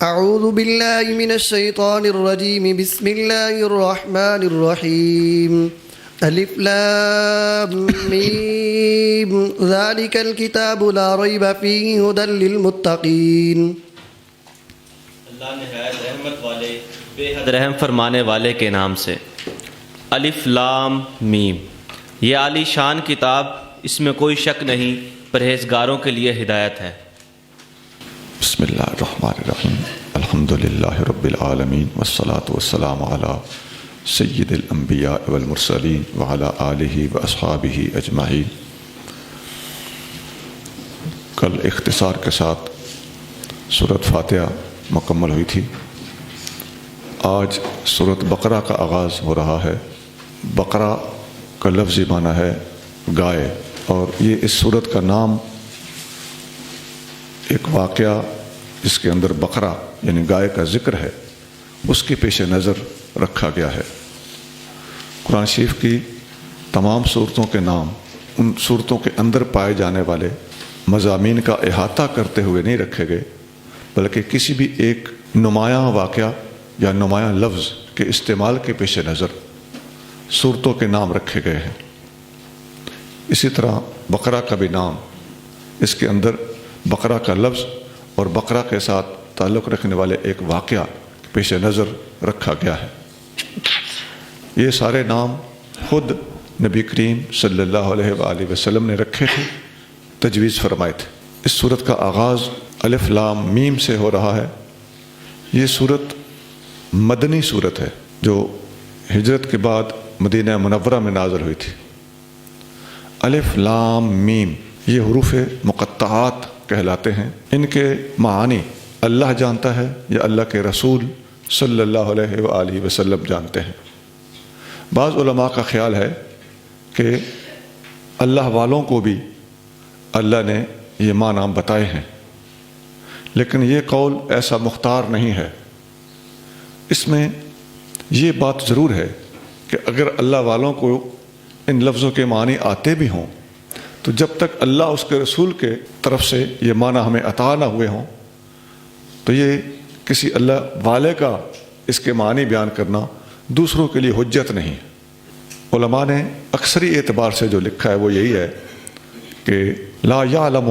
اعوذ باللہ من الشیطان الرجیم بسم اللہ الرحمن الرحیم الف لام میم ذالک الکتاب لا ریب فیہ ھدی للمتقین۔ اللہ نہایت رحمت والے بے حد رحم فرمانے والے کے نام سے۔ الف لام میم، یہ عالی شان کتاب، اس میں کوئی شک نہیں، پرہیزگاروں کے لیے ہدایت ہے۔ بسم اللہ الرحمن الرحیم، الحمد للہ رب العالمین والصلاة والسلام علی سید الانبیاء والمرسلین وعلی آلہ واصحابہ اجمعین۔ کل اختصار کے ساتھ سورۃ فاتحہ مکمل ہوئی تھی۔ آج سورۃ بقرہ کا آغاز ہو رہا ہے۔ بقرہ کا لفظی معنی ہے گائے، اور یہ اس سورت کا نام ایک واقعہ جس کے اندر بقرہ یعنی گائے کا ذکر ہے اس کے پیش نظر رکھا گیا ہے۔ قرآن شریف کی تمام صورتوں کے نام ان صورتوں کے اندر پائے جانے والے مضامین کا احاطہ کرتے ہوئے نہیں رکھے گئے، بلکہ کسی بھی ایک نمایاں واقعہ یا نمایاں لفظ کے استعمال کے پیش نظر صورتوں کے نام رکھے گئے ہیں۔ اسی طرح بقرہ کا بھی نام، اس کے اندر بقرہ کا لفظ اور بقرہ کے ساتھ تعلق رکھنے والے ایک واقعہ پیش نظر رکھا گیا ہے۔ یہ سارے نام خود نبی کریم صلی اللہ علیہ وآلہ وسلم نے رکھے تھے، تجویز فرمائے تھے۔ اس سورت کا آغاز الف لام میم سے ہو رہا ہے۔ یہ سورت مدنی سورت ہے جو ہجرت کے بعد مدینہ منورہ میں نازل ہوئی تھی۔ الف لام میم یہ حروف مقطعات کہلاتے ہیں۔ ان کے معانی اللہ جانتا ہے یا اللہ کے رسول صلی اللہ علیہ وآلہ وسلم جانتے ہیں۔ بعض علماء کا خیال ہے کہ اللہ والوں کو بھی اللہ نے یہ معنی بتائے ہیں، لیکن یہ قول ایسا مختار نہیں ہے۔ اس میں یہ بات ضرور ہے کہ اگر اللہ والوں کو ان لفظوں کے معنی آتے بھی ہوں تو جب تک اللہ اس کے رسول کے طرف سے یہ معنی ہمیں عطا نہ ہوئے ہوں تو یہ کسی اللہ والے کا اس کے معنی بیان کرنا دوسروں کے لیے حجت نہیں۔ علماء نے اکثری اعتبار سے جو لکھا ہے وہ یہی ہے کہ لا یعلم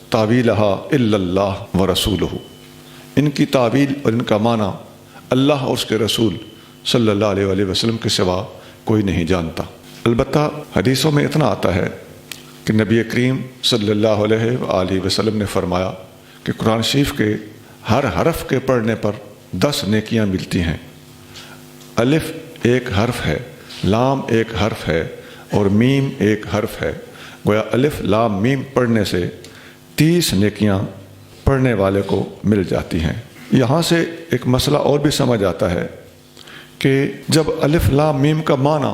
تاویلہا الا اللہ ورسولہ، ان کی تعویل اور ان کا معنی اللہ اور اس کے رسول صلی اللہ علیہ وآلہ وسلم کے سوا کوئی نہیں جانتا۔ البتہ حدیثوں میں اتنا آتا ہے کہ نبی کریم صلی اللہ علیہ وآلہ وسلم نے فرمایا کہ قرآن شریف کے ہر حرف کے پڑھنے پر 10 نیکیاں ملتی ہیں۔ الف ایک حرف ہے، لام ایک حرف ہے اور میم ایک حرف ہے، گویا الف لام میم پڑھنے سے 30 نیکیاں پڑھنے والے کو مل جاتی ہیں۔ یہاں سے ایک مسئلہ اور بھی سمجھ آتا ہے کہ جب الف لام میم کا معنی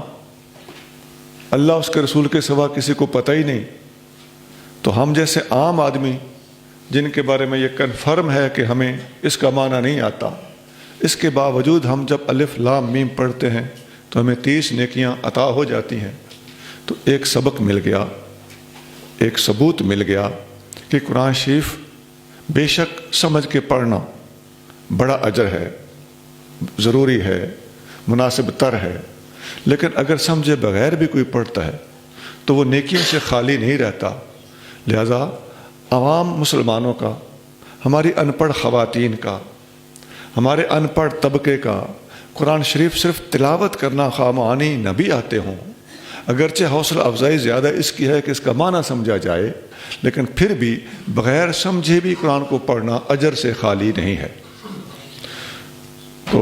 اللہ اس کے رسول کے سوا کسی کو پتہ ہی نہیں، تو ہم جیسے عام آدمی جن کے بارے میں یہ کنفرم ہے کہ ہمیں اس کا معنی نہیں آتا، اس کے باوجود ہم جب الف لام میم پڑھتے ہیں تو ہمیں 30 نیکیاں عطا ہو جاتی ہیں۔ تو ایک سبق مل گیا، ایک ثبوت مل گیا کہ قرآن شریف بے شک سمجھ کے پڑھنا بڑا اجر ہے، ضروری ہے، مناسب تر ہے، لیکن اگر سمجھے بغیر بھی کوئی پڑھتا ہے تو وہ نیکیوں سے خالی نہیں رہتا۔ لہذا عوام مسلمانوں کا، ہماری ان پڑھ خواتین کا، ہمارے ان پڑھ طبقے کا قرآن شریف صرف تلاوت کرنا خامعانی نہ بھی آتے ہوں، اگرچہ حوصلہ افزائی زیادہ اس کی ہے کہ اس کا معنی سمجھا جائے، لیکن پھر بھی بغیر سمجھے بھی قرآن کو پڑھنا اجر سے خالی نہیں ہے۔ تو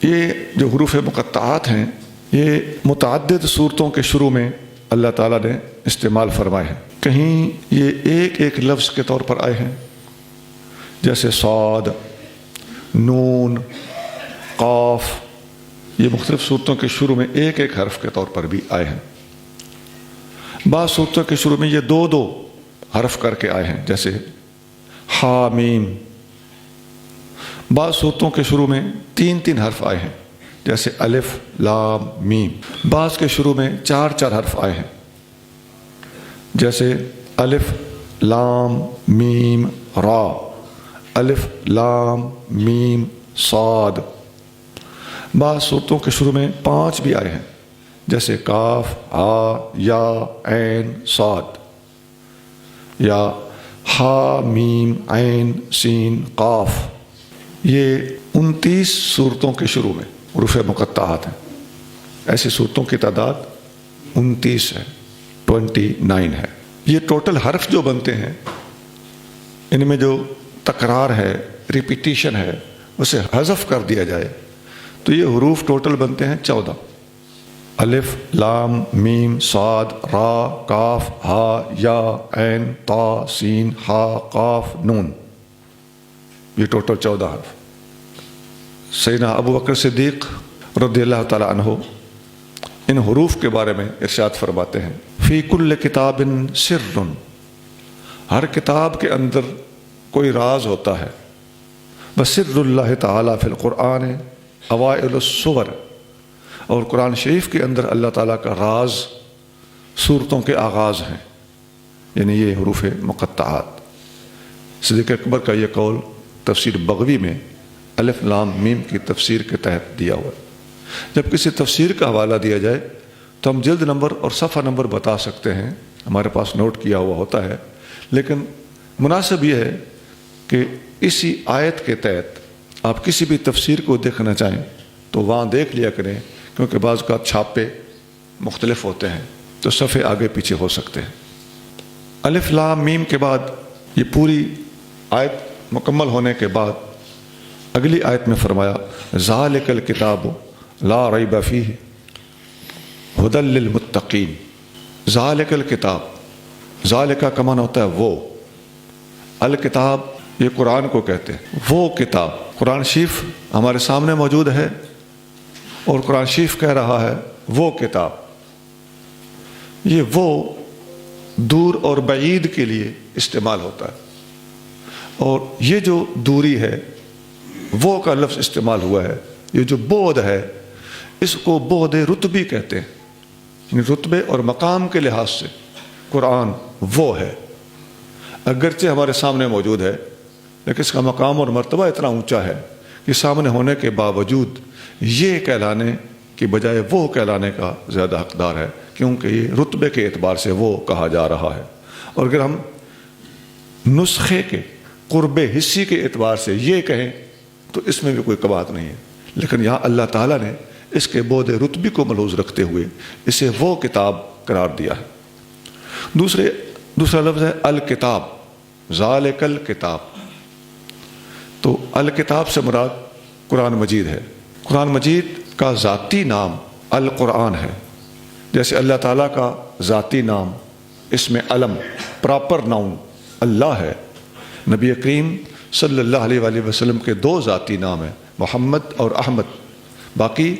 یہ جو حروف مقطعات ہیں یہ متعدد صورتوں کے شروع میں اللہ تعالیٰ نے استعمال فرمائے ہیں۔ کہیں یہ ایک ایک لفظ کے طور پر آئے ہیں، جیسے صاد، نون، قاف، یہ مختلف صورتوں کے شروع میں ایک ایک حرف کے طور پر بھی آئے ہیں۔ بعض صورتوں کے شروع میں یہ 2 حرف کر کے آئے ہیں، جیسے حامیم۔ بعض صورتوں کے شروع میں 3 حرف آئے ہیں، جیسے الف لام میم۔ بعض کے شروع میں 4 حرف آئے ہیں، جیسے الف لام میم را، الف لام میم صاد. بعض صورتوں کے شروع میں 5 بھی آئے ہیں، جیسے کاف، ہا، یا، عین، صاد، یا ہا میم عین سین قاف. یہ 29 صورتوں کے شروع میں حروف مقطعات ہیں. ایسی صورتوں کی تعداد 29 ہے، 29 ہے. یہ ٹوٹل حرف جو بنتے ہیں، ان میں جو تکرار ہے، ریپیٹیشن ہے، اسے حذف کر دیا جائے تو یہ حروف ٹوٹل بنتے ہیں 14. الف لام میم صاد را کاف ہا یا عین تا سین ہا قاف نون. یہ ٹوٹل 14 حرف. سیدنا ابو بکر صدیق رضی اللہ تعالی عنہ ان حروف کے بارے میں ارشاد فرماتے ہیں، فی کل کتاب سر، ہر کتاب کے اندر کوئی راز ہوتا ہے. بسر اللہ تعالیٰ فی القرآن اوائل السور، اور قرآن شریف کے اندر اللہ تعالیٰ کا راز صورتوں کے آغاز ہیں، یعنی یہ حروف مقطعات. صدیق اکبر کا یہ قول تفسیر بغوی میں الف لام میم کی تفسیر کے تحت دیا ہوا ہے. جب کسی تفسیر کا حوالہ دیا جائے تو ہم جلد نمبر اور صفحہ نمبر بتا سکتے ہیں، ہمارے پاس نوٹ کیا ہوا ہوتا ہے، لیکن مناسب یہ ہے کہ اسی آیت کے تحت آپ کسی بھی تفسیر کو دیکھنا چاہیں تو وہاں دیکھ لیا کریں، کیونکہ بعض کا چھاپے مختلف ہوتے ہیں تو صفحے آگے پیچھے ہو سکتے ہیں. الف لام میم کے بعد یہ پوری آیت مکمل ہونے کے بعد اگلی آیت میں فرمایا ذالک الکتاب لا ریب فیہ ھدی للمتقین. ذالک الکتاب، ذالک کا معنی ہوتا ہے وہ، الکتاب یہ قرآن کو کہتے ہیں. وہ کتاب، قرآن شریف ہمارے سامنے موجود ہے اور قرآن شریف کہہ رہا ہے وہ کتاب. یہ وہ دور اور بعید کے لیے استعمال ہوتا ہے، اور یہ جو دوری ہے وہ کا لفظ استعمال ہوا ہے. یہ جو بعد ہے اس کو بعد رتبی کہتے ہیں، یعنی رتبے اور مقام کے لحاظ سے قرآن وہ ہے. اگرچہ ہمارے سامنے موجود ہے لیکن اس کا مقام اور مرتبہ اتنا اونچا ہے کہ سامنے ہونے کے باوجود یہ کہلانے کی بجائے وہ کہلانے کا زیادہ حقدار ہے، کیونکہ یہ رتبے کے اعتبار سے وہ کہا جا رہا ہے. اور اگر ہم نسخے کے قرب حصی کے اعتبار سے یہ کہیں تو اس میں بھی کوئی قباحت نہیں ہے، لیکن یہاں اللہ تعالیٰ نے اس کے بعد رتبی کو ملحوظ رکھتے ہوئے اسے وہ کتاب قرار دیا ہے. دوسرا لفظ ہے الکتاب، ذالک الکتاب. تو الکتاب سے مراد قرآن مجید ہے. قرآن مجید کا ذاتی نام القرآن ہے، جیسے اللہ تعالیٰ کا ذاتی نام اس میں علم پراپر ناؤن اللہ ہے. نبی کریم صلی اللہ علیہ وآلہ وسلم کے 2 ذاتی نام ہیں، محمد اور احمد. باقی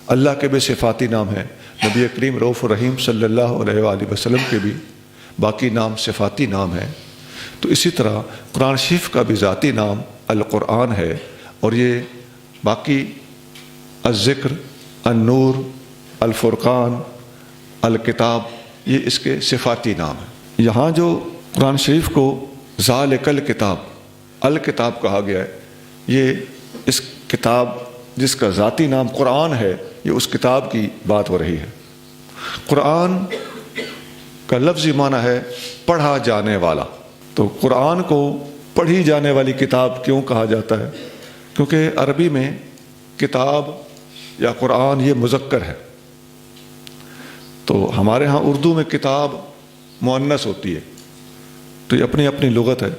اللہ کے بھی صفاتی نام ہیں. نبی کریم رؤوف الرحیم صلی اللہ علیہ وآلہ وسلم کے بھی باقی نام صفاتی نام ہیں. تو اسی طرح قرآن شریف کا بھی ذاتی نام القرآن ہے، اور یہ باقی الذکر، النور، الفرقان، الکتاب یہ اس کے صفاتی نام ہیں. یہاں جو قرآن شریف کو ذالک الکتاب الکتاب کہا گیا ہے، یہ اس کتاب جس کا ذاتی نام قرآن ہے، یہ اس کتاب کی بات ہو رہی ہے. قرآن کا لفظی معنی ہے پڑھا جانے والا. تو قرآن کو پڑھی جانے والی کتاب کیوں کہا جاتا ہے؟ کیونکہ عربی میں کتاب یا قرآن یہ مذکر ہے. تو ہمارے ہاں اردو میں کتاب مؤنث ہوتی ہے، تو یہ اپنی اپنی لغت ہے.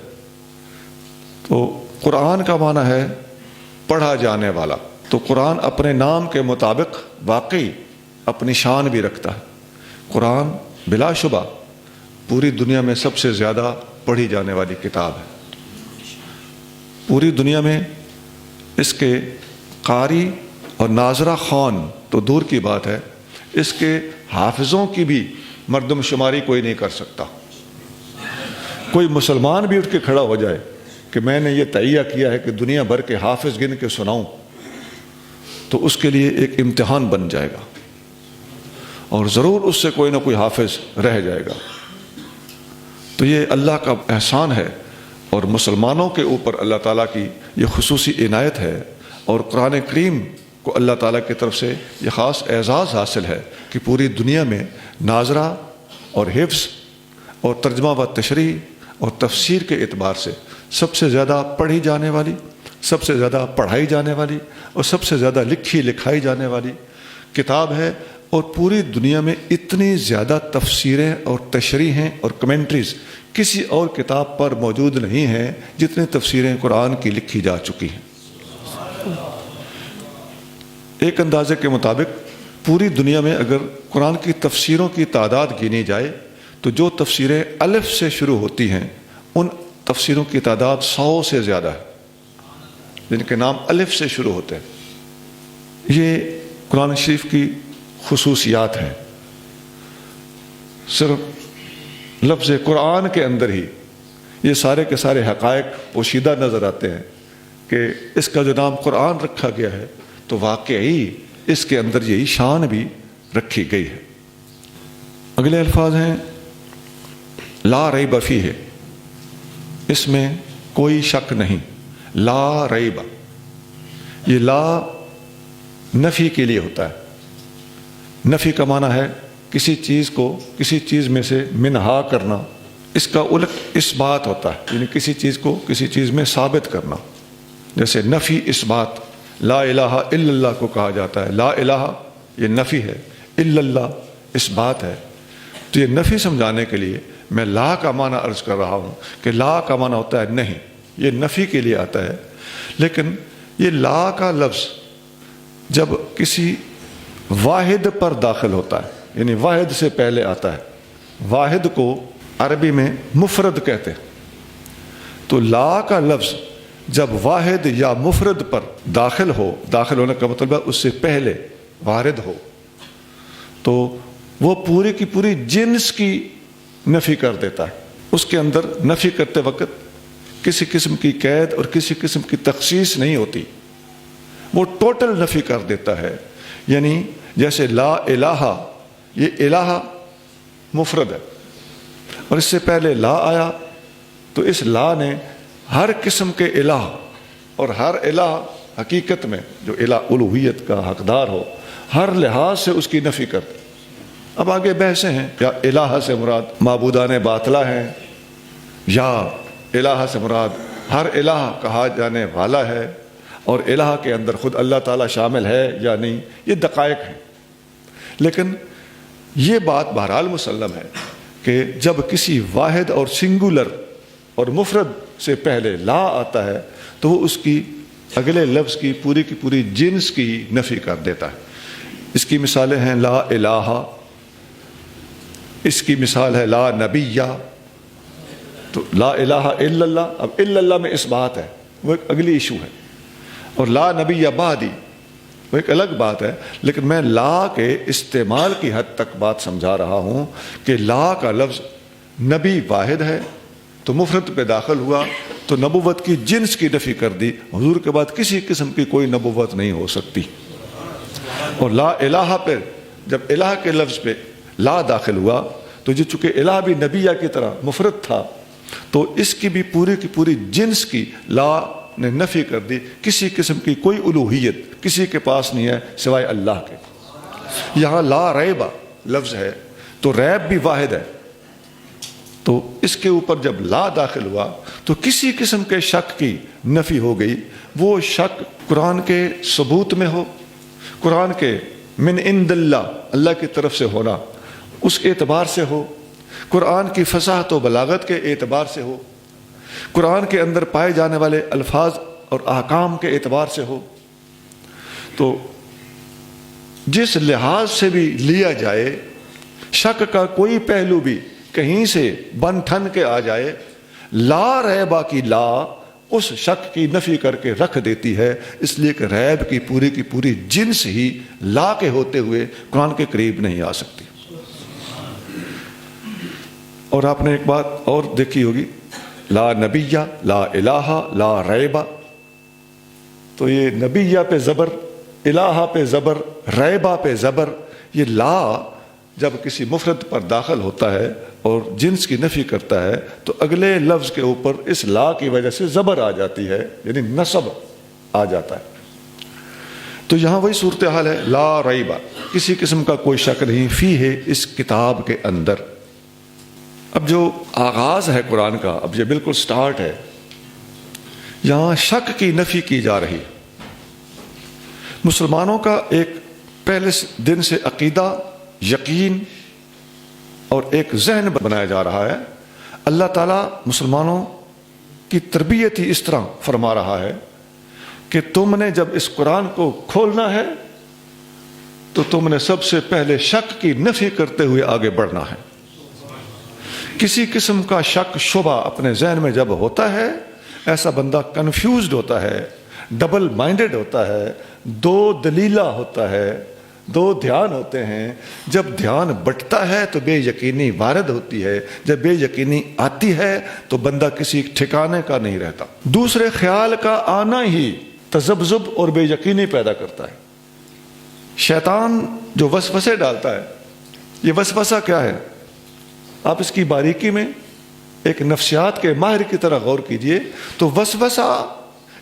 تو قرآن کا معنی ہے پڑھا جانے والا. تو قرآن اپنے نام کے مطابق واقعی اپنی شان بھی رکھتا ہے. قرآن بلا شبہ پوری دنیا میں سب سے زیادہ پڑھی جانے والی کتاب ہے. پوری دنیا میں اس کے قاری اور ناظرہ خوان تو دور کی بات ہے، اس کے حافظوں کی بھی مردم شماری کوئی نہیں کر سکتا. کوئی مسلمان بھی اٹھ کے کھڑا ہو جائے کہ میں نے یہ تہیہ کیا ہے کہ دنیا بھر کے حافظ گن کے سناؤں، تو اس کے لیے ایک امتحان بن جائے گا، اور ضرور اس سے کوئی نہ کوئی حافظ رہ جائے گا. تو یہ اللہ کا احسان ہے، اور مسلمانوں کے اوپر اللہ تعالیٰ کی یہ خصوصی عنایت ہے، اور قرآن کریم کو اللہ تعالیٰ کی طرف سے یہ خاص اعزاز حاصل ہے کہ پوری دنیا میں ناظرہ اور حفظ اور ترجمہ و تشریح اور تفسیر کے اعتبار سے سب سے زیادہ پڑھی جانے والی، سب سے زیادہ پڑھائی جانے والی اور سب سے زیادہ لکھی لکھائی جانے والی کتاب ہے، اور پوری دنیا میں اتنی زیادہ تفسیریں اور تشریحیں اور کمنٹریز کسی اور کتاب پر موجود نہیں ہیں جتنی تفسیریں قرآن کی لکھی جا چکی ہیں۔ ایک اندازے کے مطابق پوری دنیا میں اگر قرآن کی تفسیروں کی تعداد گنی جائے تو جو تفسیریں الف سے شروع ہوتی ہیں ان تفسیروں کی تعداد 100 سے زیادہ ہے، جن کے نام الف سے شروع ہوتے ہیں۔ یہ قرآن شریف کی خصوصیات ہیں۔ صرف لفظ قرآن کے اندر ہی یہ سارے کے سارے حقائق پوشیدہ نظر آتے ہیں کہ اس کا جو نام قرآن رکھا گیا ہے تو واقعی اس کے اندر یہی شان بھی رکھی گئی ہے۔ اگلے الفاظ ہیں لا ریب فیہ، اس میں کوئی شک نہیں، لا ریب، یہ لا نفی کے لیے ہوتا ہے۔ نفی کا معنی ہے کسی چیز کو کسی چیز میں سے منہا کرنا، اس کا الٹ اس بات ہوتا ہے، یعنی کسی چیز کو کسی چیز میں ثابت کرنا۔ جیسے نفی اس بات، لا الہ الا اللہ کو کہا جاتا ہے، لا الہ یہ نفی ہے، الا اللہ اس بات ہے۔ تو یہ نفی سمجھانے کے لیے میں لا کا معنی عرض کر رہا ہوں کہ لا کا معنی ہوتا ہے نہیں، یہ نفی کے لیے آتا ہے۔ لیکن یہ لا کا لفظ جب کسی واحد پر داخل ہوتا ہے، یعنی واحد سے پہلے آتا ہے، واحد کو عربی میں مفرد کہتے ہیں، تو لا کا لفظ جب واحد یا مفرد پر داخل ہو، داخل ہونے کا مطلب ہے اس سے پہلے وارد ہو، تو وہ پوری کی پوری جنس کی نفی کر دیتا ہے۔ اس کے اندر نفی کرتے وقت کسی قسم کی قید اور کسی قسم کی تخصیص نہیں ہوتی، وہ ٹوٹل نفی کر دیتا ہے۔ یعنی جیسے لا الہ، یہ الہ مفرد ہے اور اس سے پہلے لا آیا تو اس لا نے ہر قسم کے الہ اور ہر الہ حقیقت میں جو الہ الوہیت کا حقدار ہو ہر لحاظ سے اس کی نفی کرتے۔ اب آگے بحثیں ہیں، یا الہ سے مراد معبودان باطلہ ہیں، یا الہ سے مراد ہر الہ کہا جانے والا ہے، اور الہ کے اندر خود اللہ تعالیٰ شامل ہے یا نہیں، یہ دقائق ہیں۔ لیکن یہ بات بہرحال مسلم ہے کہ جب کسی واحد اور سنگولر اور مفرد سے پہلے لا آتا ہے تو وہ اس کی اگلے لفظ کی پوری جنس کی نفی کر دیتا ہے۔ اس کی مثالیں ہیں لا الہ، اس کی مثال ہے لا نبی، تو لا الہ الا اللہ، اب الا اللہ میں اس بات ہے، وہ ایک اگلی ایشو ہے، اور لا نبی بعدی وہ ایک الگ بات ہے۔ لیکن میں لا کے استعمال کی حد تک بات سمجھا رہا ہوں کہ لا کا لفظ نبی واحد ہے تو مفرد پہ داخل ہوا تو نبوت کی جنس کی نفی کر دی، حضور کے بعد کسی قسم کی کوئی نبوت نہیں ہو سکتی۔ اور لا الہ پہ جب الہ کے لفظ پہ لا داخل ہوا تو جو چونکہ الہ بھی نبیہ کی طرح مفرد تھا تو اس کی بھی پوری جنس کی لا نے نفی کر دی، کسی قسم کی کوئی الوہیت کسی کے پاس نہیں ہے سوائے اللہ کے۔ یہاں لا ریبہ لفظ ہے تو ریب بھی واحد ہے، تو اس کے اوپر جب لا داخل ہوا تو کسی قسم کے شک کی نفی ہو گئی۔ وہ شک قرآن کے ثبوت میں ہو، قرآن کے من عند اللہ، اللہ کی طرف سے ہونا اس اعتبار سے ہو، قرآن کی فصاحت و بلاغت کے اعتبار سے ہو، قرآن کے اندر پائے جانے والے الفاظ اور احکام کے اعتبار سے ہو، تو جس لحاظ سے بھی لیا جائے شک کا کوئی پہلو بھی کہیں سے بن ٹھن کے آ جائے، لا ریبہ کی لا اس شک کی نفی کر کے رکھ دیتی ہے، اس لیے کہ ریب کی پوری جنس ہی لا کے ہوتے ہوئے قرآن کے قریب نہیں آ سکتی۔ اور آپ نے ایک بات اور دیکھی ہوگی، لا نبیہ، لا الہ، لا ریبہ، تو یہ نبیہ پہ زبر، الہ پہ زبر، ریبہ پہ زبر، یہ لا جب کسی مفرد پر داخل ہوتا ہے اور جنس کی نفی کرتا ہے تو اگلے لفظ کے اوپر اس لا کی وجہ سے زبر آ جاتی ہے، یعنی نصب آ جاتا ہے۔ تو یہاں وہی صورتحال ہے، لا ریبہ، کسی قسم کا کوئی شک نہیں، فی ہے، اس کتاب کے اندر۔ اب جو آغاز ہے قرآن کا، اب یہ بالکل سٹارٹ ہے، یہاں شک کی نفی کی جا رہی۔ مسلمانوں کا ایک پہلے دن سے عقیدہ، یقین اور ایک ذہن بنایا جا رہا ہے۔ اللہ تعالیٰ مسلمانوں کی تربیت ہی اس طرح فرما رہا ہے کہ تم نے جب اس قرآن کو کھولنا ہے تو تم نے سب سے پہلے شک کی نفی کرتے ہوئے آگے بڑھنا ہے۔ کسی قسم کا شک شبہ اپنے ذہن میں جب ہوتا ہے، ایسا بندہ کنفیوزڈ ہوتا ہے، ڈبل مائنڈڈ ہوتا ہے، دو دلیلہ ہوتا ہے، دو دھیان ہوتے ہیں۔ جب دھیان بٹتا ہے تو بے یقینی وارد ہوتی ہے، جب بے یقینی آتی ہے تو بندہ کسی ٹھکانے کا نہیں رہتا۔ دوسرے خیال کا آنا ہی تذبذب اور بے یقینی پیدا کرتا ہے۔ شیطان جو وسوسے ڈالتا ہے، یہ وسوسہ کیا ہے؟ آپ اس کی باریکی میں ایک نفسیات کے ماہر کی طرح غور کیجئے تو وسوسہ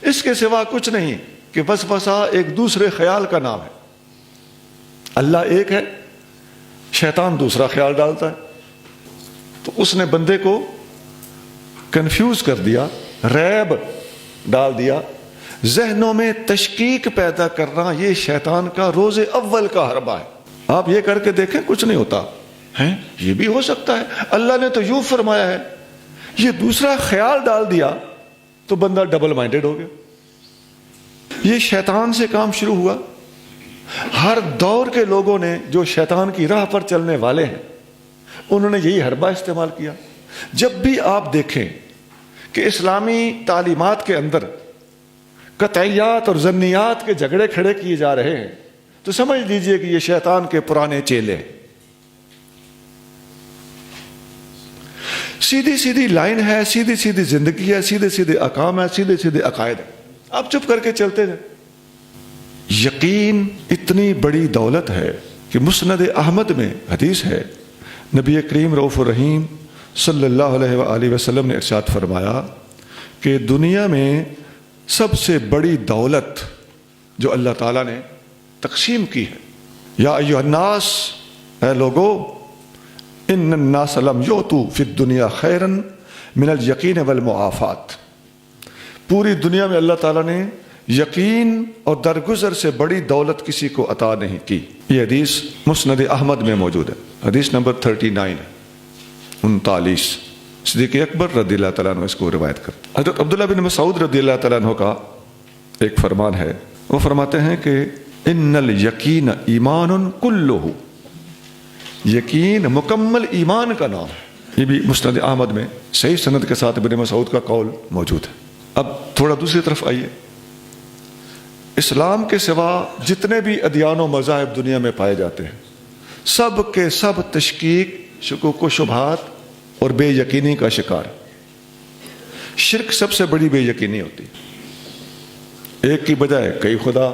اس کے سوا کچھ نہیں کہ وسوسہ ایک دوسرے خیال کا نام ہے۔ اللہ ایک ہے، شیطان دوسرا خیال ڈالتا ہے، تو اس نے بندے کو کنفیوز کر دیا، ریب ڈال دیا، ذہنوں میں تشکیک پیدا کرنا، یہ شیطان کا روز اول کا حربہ ہے۔ آپ یہ کر کے دیکھیں، کچھ نہیں ہوتا ہے، یہ بھی ہو سکتا ہے، اللہ نے تو یوں فرمایا ہے، یہ دوسرا خیال ڈال دیا تو بندہ ڈبل مائنڈڈ ہو گیا۔ یہ شیطان سے کام شروع ہوا۔ ہر دور کے لوگوں نے جو شیطان کی راہ پر چلنے والے ہیں، انہوں نے یہی حربہ استعمال کیا۔ جب بھی آپ دیکھیں کہ اسلامی تعلیمات کے اندر قطعیات اور ظنیات کے جھگڑے کھڑے کیے جا رہے ہیں تو سمجھ لیجئے کہ یہ شیطان کے پرانے چیلے ہیں۔ سیدھی سیدھی لائن ہے، سیدھی سیدھی زندگی ہے، سیدھے سیدھے احکام ہے، سیدھے سیدھے عقائد ہے، آپ چپ کر کے چلتے جائیں۔ یقین اتنی بڑی دولت ہے کہ مسند احمد میں حدیث ہے، نبی کریم رؤوف الرحیم صلی اللہ علیہ وآلہ وسلم نے ارشاد فرمایا کہ دنیا میں سب سے بڑی دولت جو اللہ تعالیٰ نے تقسیم کی ہے، یا ایھا الناس، اے لوگو، ان الناس لم یؤتوا فی الدنیا خیرا من الیقین والمعافات، پوری دنیا میں اللہ تعالیٰ نے یقین اور درگزر سے بڑی دولت کسی کو عطا نہیں کی۔ یہ حدیث مسند احمد میں موجود ہے، حدیث نمبر 39 39۔ صدیق اکبر رضی اللہ تعالیٰ عنہ اس کو روایت کرتے۔ حضرت عبداللہ بن مسعود رضی اللہ تعالیٰ عنہ کا ایک فرمان ہے، وہ فرماتے ہیں کہ ان الیقین ایمان کلہ، یقین مکمل ایمان کا نام ہے۔ یہ بھی مسند احمد میں صحیح سند کے ساتھ ابن مسعود کا قول موجود ہے۔ اب تھوڑا دوسری طرف آئیے، اسلام کے سوا جتنے بھی ادیان و مذاہب دنیا میں پائے جاتے ہیں، سب کے سب تشکیک، شکوک و شبہات اور بے یقینی کا شکار۔ شرک سب سے بڑی بے یقینی ہوتی ہے، ایک کی بجائے کئی خدا،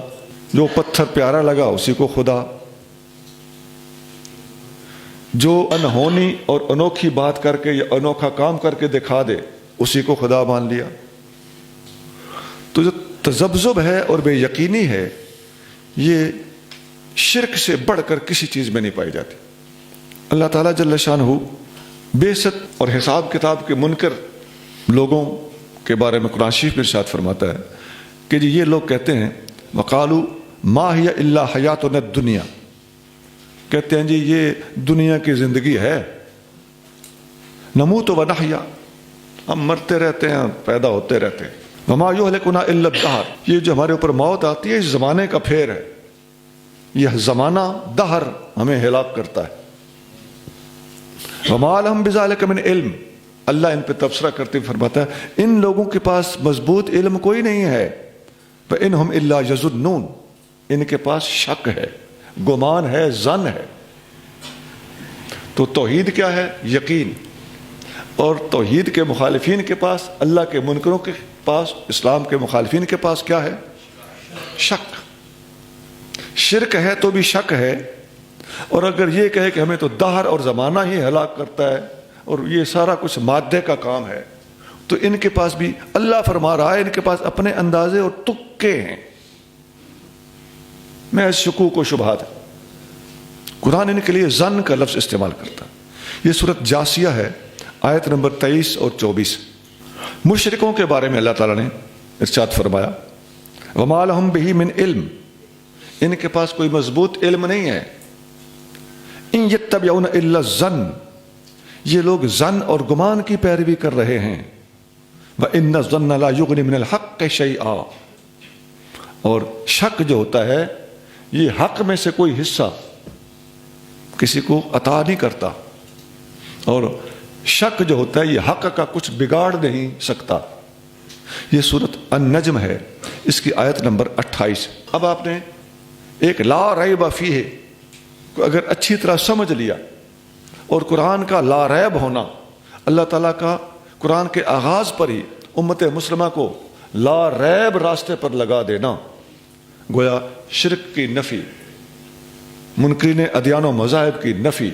جو پتھر پیارا لگا اسی کو خدا، جو انہونی اور انوکھی بات کر کے یا انوکھا کام کر کے دکھا دے اسی کو خدا مان لیا۔ تو جو تذبذب ہے اور بے یقینی ہے، یہ شرک سے بڑھ کر کسی چیز میں نہیں پائی جاتی۔ اللہ تعالیٰ جل شانہ بعثت اور حساب کتاب کے منکر لوگوں کے بارے میں قرآن شریف میں ارشاد فرماتا ہے کہ جی یہ لوگ کہتے ہیں وقالوا ما هي الا حیاتنا الدنیا، کہتے ہیں جی یہ دنیا کی زندگی ہے، نموت و نحیا، ہم مرتے رہتے ہیں، پیدا ہوتے رہتے ہیں، وما یہلکنا الا الدہر، یہ جو ہمارے اوپر موت آتی ہے اس زمانے کا پھیر ہے، یہ زمانہ دہر ہمیں ہلاک کرتا ہے۔ وما لہم بذلک من علم، اللہ ان پہ تبصرہ کرتے فرماتا ہے ان لوگوں کے پاس مضبوط علم کوئی نہیں ہے، فإنہم الا یظنون، ان کے پاس شک ہے، گمان ہے، ظن ہے۔ تو توحید کیا ہے؟ یقین۔ اور توحید کے مخالفین کے پاس، اللہ کے منکروں کے پاس، اسلام کے مخالفین کے پاس کیا ہے؟ شک۔ شرک ہے تو بھی شک ہے، اور اگر یہ کہے کہ ہمیں تو دہر اور زمانہ ہی ہلاک کرتا ہے، اور یہ سارا کچھ مادے کا کام ہے، تو ان کے پاس بھی اللہ فرما رہا ہے ان کے پاس اپنے اندازے اور تکے ہیں، محض شکوک و شبہات ہے۔ قرآن ان کے لیے ظن کا لفظ استعمال کرتا ہے۔ یہ سورۃ جاسیہ ہے، آیت نمبر 23 اور 24۔ مشرکوں کے بارے میں اللہ تعالیٰ نے ارشاد فرمایا وَمَا لَهُمْ بِهِ مِنْ علم، ان کے پاس کوئی مضبوط علم نہیں ہے۔ إِن يَتَّبِعُونَ إِلَّا الظَّنَّ، یہ لوگ ظن اور گمان کی پیروی کر رہے ہیں۔ وَإِنَّ الظَّنَّ لَا يُغْنِي مِنَ الْحَقِّ شَيْئًا، اور شک جو ہوتا ہے یہ حق میں سے کوئی حصہ کسی کو عطا نہیں کرتا، اور شک جو ہوتا ہے یہ حق کا کچھ بگاڑ نہیں سکتا۔ یہ سورۃ النجم ہے، اس کی آیت نمبر 28۔ اب آپ نے ایک لا ریب فیہ کو اگر اچھی طرح سمجھ لیا، اور قرآن کا لا ریب ہونا، اللہ تعالیٰ کا قرآن کے آغاز پر ہی امت مسلمہ کو لا ریب راستے پر لگا دینا، گویا شرک کی نفی، منکرین ادیان و مذاہب کی نفی،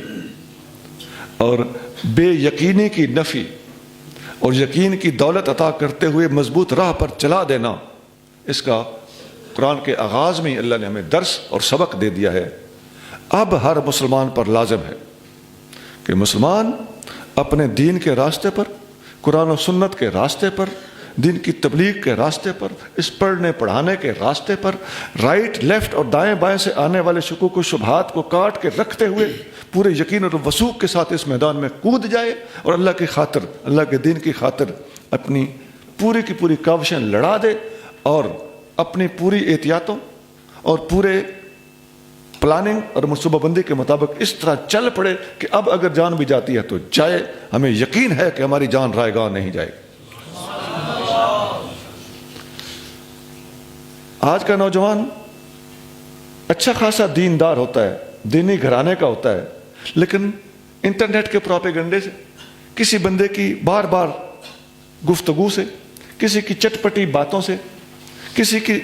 اور بے یقینی کی نفی، اور یقین کی دولت عطا کرتے ہوئے مضبوط راہ پر چلا دینا، اس کا قرآن کے آغاز میں ہی اللہ نے ہمیں درس اور سبق دے دیا ہے۔ اب ہر مسلمان پر لازم ہے کہ مسلمان اپنے دین کے راستے پر، قرآن و سنت کے راستے پر، دین کی تبلیغ کے راستے پر، اس پڑھنے پڑھانے کے راستے پر رائٹ لیفٹ اور دائیں بائیں سے آنے والے شکوک و شبہات کو کاٹ کے رکھتے ہوئے پورے یقین اور وثوق کے ساتھ اس میدان میں کود جائے، اور اللہ کی خاطر، اللہ کے دین کی خاطر اپنی پوری کی پوری کاوشیں لڑا دے، اور اپنی پوری احتیاطوں اور پورے پلاننگ اور منصوبہ بندی کے مطابق اس طرح چل پڑے کہ اب اگر جان بھی جاتی ہے تو جائے، ہمیں یقین ہے کہ ہماری جان رائے گاہ نہیں جائے۔ آج کا نوجوان اچھا خاصا دیندار ہوتا ہے، دینی گھرانے کا ہوتا ہے، لیکن انٹرنیٹ کے پروپیگنڈے سے، کسی بندے کی بار بار گفتگو سے، کسی کی چٹپٹی باتوں سے، کسی کی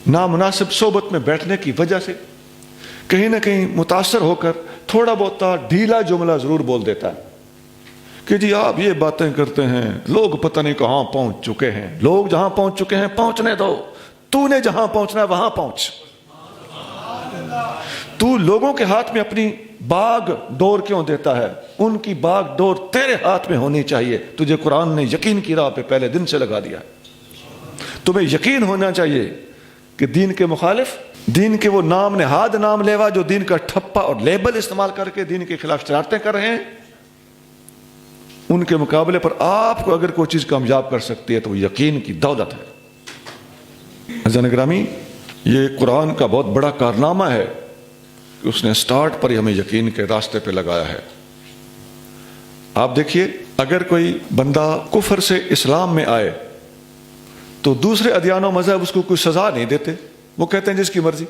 نامناسب صحبت میں بیٹھنے کی وجہ سے کہیں نہ کہیں متاثر ہو کر تھوڑا بہت ڈھیلا جملہ ضرور بول دیتا ہے کہ جی آپ یہ باتیں کرتے ہیں، لوگ پتہ نہیں کہاں پہنچ چکے ہیں، لوگ جہاں پہنچ چکے ہیں پہنچنے دو، تو نے جہاں پہنچنا ہے وہاں پہنچ۔ تو لوگوں کے ہاتھ میں اپنی باغ ڈور کیوں دیتا ہے؟ ان کی باغ ڈور تیرے ہاتھ میں ہونی چاہیے۔ تجھے قرآن نے یقین کی راہ پہ پہلے دن سے لگا دیا۔ تمہیں یقین ہونا چاہیے کہ دین کے مخالف، دین کے وہ نام نہاد نام لیوا جو دین کا ٹھپا اور لیبل استعمال کر کے دین کے خلاف شرارتیں کر رہے ہیں، ان کے مقابلے پر آپ کو اگر کوئی چیز کامیاب کر سکتی ہے تو وہ یقین کی دولت ہے۔ عزیزان گرامی، یہ قرآن کا بہت بڑا کارنامہ ہے کہ اس نے سٹارٹ پر ہی ہمیں یقین کے راستے پہ لگایا ہے۔ آپ دیکھیے، اگر کوئی بندہ کفر سے اسلام میں آئے تو دوسرے ادیان و مذہب اس کو کوئی سزا نہیں دیتے، وہ کہتے ہیں جس کی مرضی۔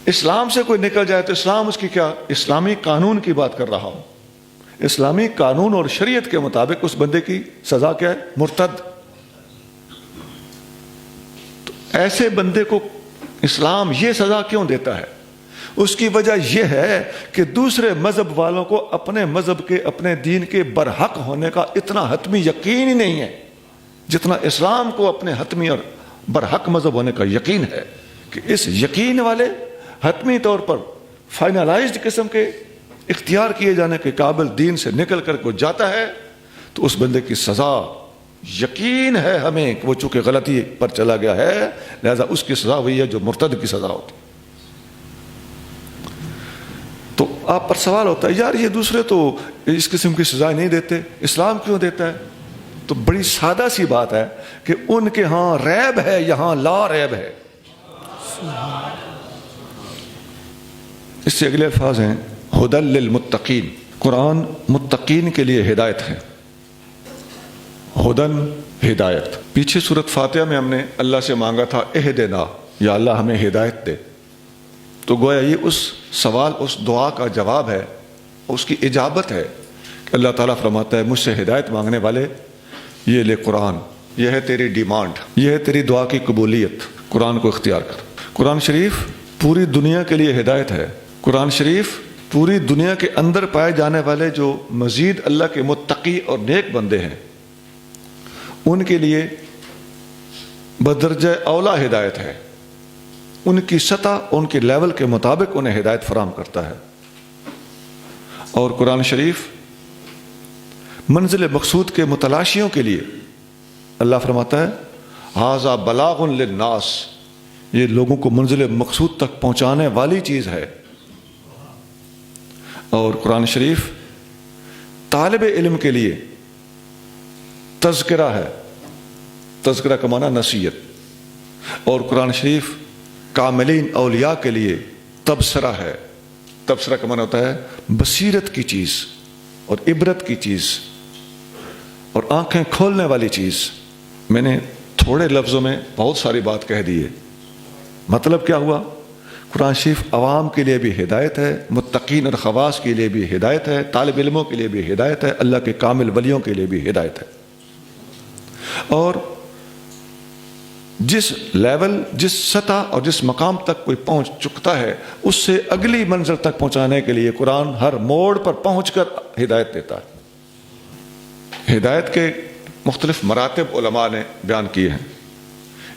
اسلام سے کوئی نکل جائے تو اسلام اس کی کیا، اسلامی قانون کی بات کر رہا ہوں، اسلامی قانون اور شریعت کے مطابق اس بندے کی سزا کیا ہے؟ مرتد۔ تو ایسے بندے کو اسلام یہ سزا کیوں دیتا ہے؟ اس کی وجہ یہ ہے کہ دوسرے مذہب والوں کو اپنے مذہب کے، اپنے دین کے برحق ہونے کا اتنا حتمی یقین ہی نہیں ہے جتنا اسلام کو اپنے حتمی اور برحق مذہب ہونے کا یقین ہے۔ کہ اس یقین والے حتمی طور پر فائنلائزڈ قسم کے اختیار کیے جانے کے قابل دین سے نکل کر کو جاتا ہے تو اس بندے کی سزا یقین ہے ہمیں کہ وہ چونکہ غلطی پر چلا گیا ہے، لہذا اس کی سزا وہی ہے جو مرتد کی سزا ہوتی۔ تو آپ پر سوال ہوتا ہے یار یہ دوسرے تو اس قسم کی سزا نہیں دیتے، اسلام کیوں دیتا ہے؟ تو بڑی سادہ سی بات ہے کہ ان کے ہاں ریب ہے، یہاں لا ریب ہے۔ اس سے اگلے الفاظ ہیں ہدی للمتقین، قرآن متقین کے لیے ہدایت ہے۔ ہدن، ہدایت۔ پیچھے سورۃ فاتحہ میں ہم نے اللہ سے مانگا تھا اہدنا، یا اللہ ہمیں ہدایت دے، تو گویا یہ اس سوال، اس دعا کا جواب ہے، اس کی اجابت ہے کہ اللہ تعالیٰ فرماتا ہے مجھ سے ہدایت مانگنے والے یہ لے قرآن، یہ ہے تیری ڈیمانڈ، یہ ہے تیری دعا کی قبولیت، قرآن کو اختیار کر۔ قرآن شریف پوری دنیا کے لیے ہدایت ہے، قرآن شریف پوری دنیا کے اندر پائے جانے والے جو مزید اللہ کے متقی اور نیک بندے ہیں ان کے لیے بدرجہ اولا ہدایت ہے، ان کی سطح ان کے لیول کے مطابق انہیں ہدایت فراہم کرتا ہے۔ اور قرآن شریف منزل مقصود کے متلاشیوں کے لیے اللہ فرماتا ہے ھذا بلاغ للناس، یہ لوگوں کو منزل مقصود تک پہنچانے والی چیز ہے۔ اور قرآن شریف طالب علم کے لیے تذکرہ ہے، تذکرہ کا معنی نصیحت، اور قرآن شریف کاملین اولیاء کے لیے تبصرہ ہے۔ تبصرہ کا معنی ہوتا ہے بصیرت کی چیز اور عبرت کی چیز اور آنکھیں کھولنے والی چیز۔ میں نے تھوڑے لفظوں میں بہت ساری بات کہہ دی ہے، مطلب کیا ہوا؟ قرآن شریف عوام کے لیے بھی ہدایت ہے، متقین اور خواص کے لیے بھی ہدایت ہے، طالب علموں کے لیے بھی ہدایت ہے، اللہ کے کامل ولیوں کے لیے بھی ہدایت ہے۔ اور جس لیول، جس سطح اور جس مقام تک کوئی پہنچ چکتا ہے اس سے اگلی منزل تک پہنچانے کے لیے قرآن ہر موڑ پر پہنچ کر ہدایت دیتا ہے۔ ہدایت کے مختلف مراتب علماء نے بیان کیے ہیں۔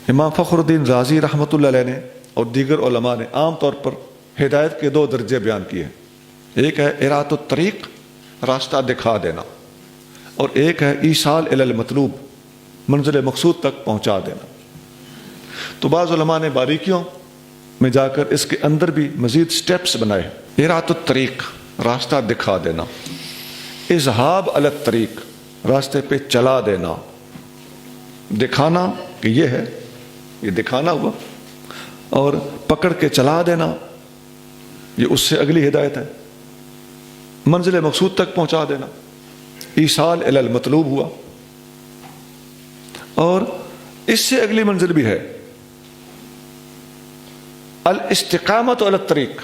امام فخر الدین رازی رحمۃ اللہ علیہ نے اور دیگر علماء نے عام طور پر ہدایت کے 2 درجے بیان کیے ہیں، ایک ہے اراۃ الطریق، راستہ دکھا دینا، اور ایک ہے ایصال الی المطلوب، منزل مقصود تک پہنچا دینا۔ تو بعض علماء نے باریکیوں میں جا کر اس کے اندر بھی مزید سٹیپس بنائے۔ اراۃ الطریق، راستہ دکھا دینا، اذہاب علی الطریق، راستے پہ چلا دینا، دکھانا کہ یہ ہے، یہ دکھانا ہوا، اور پکڑ کے چلا دینا یہ اس سے اگلی ہدایت ہے، منزل مقصود تک پہنچا دینا، ایصال الی المطلوب ہوا۔ اور اس سے اگلی منزل بھی ہے الاستقامت علی الطریق،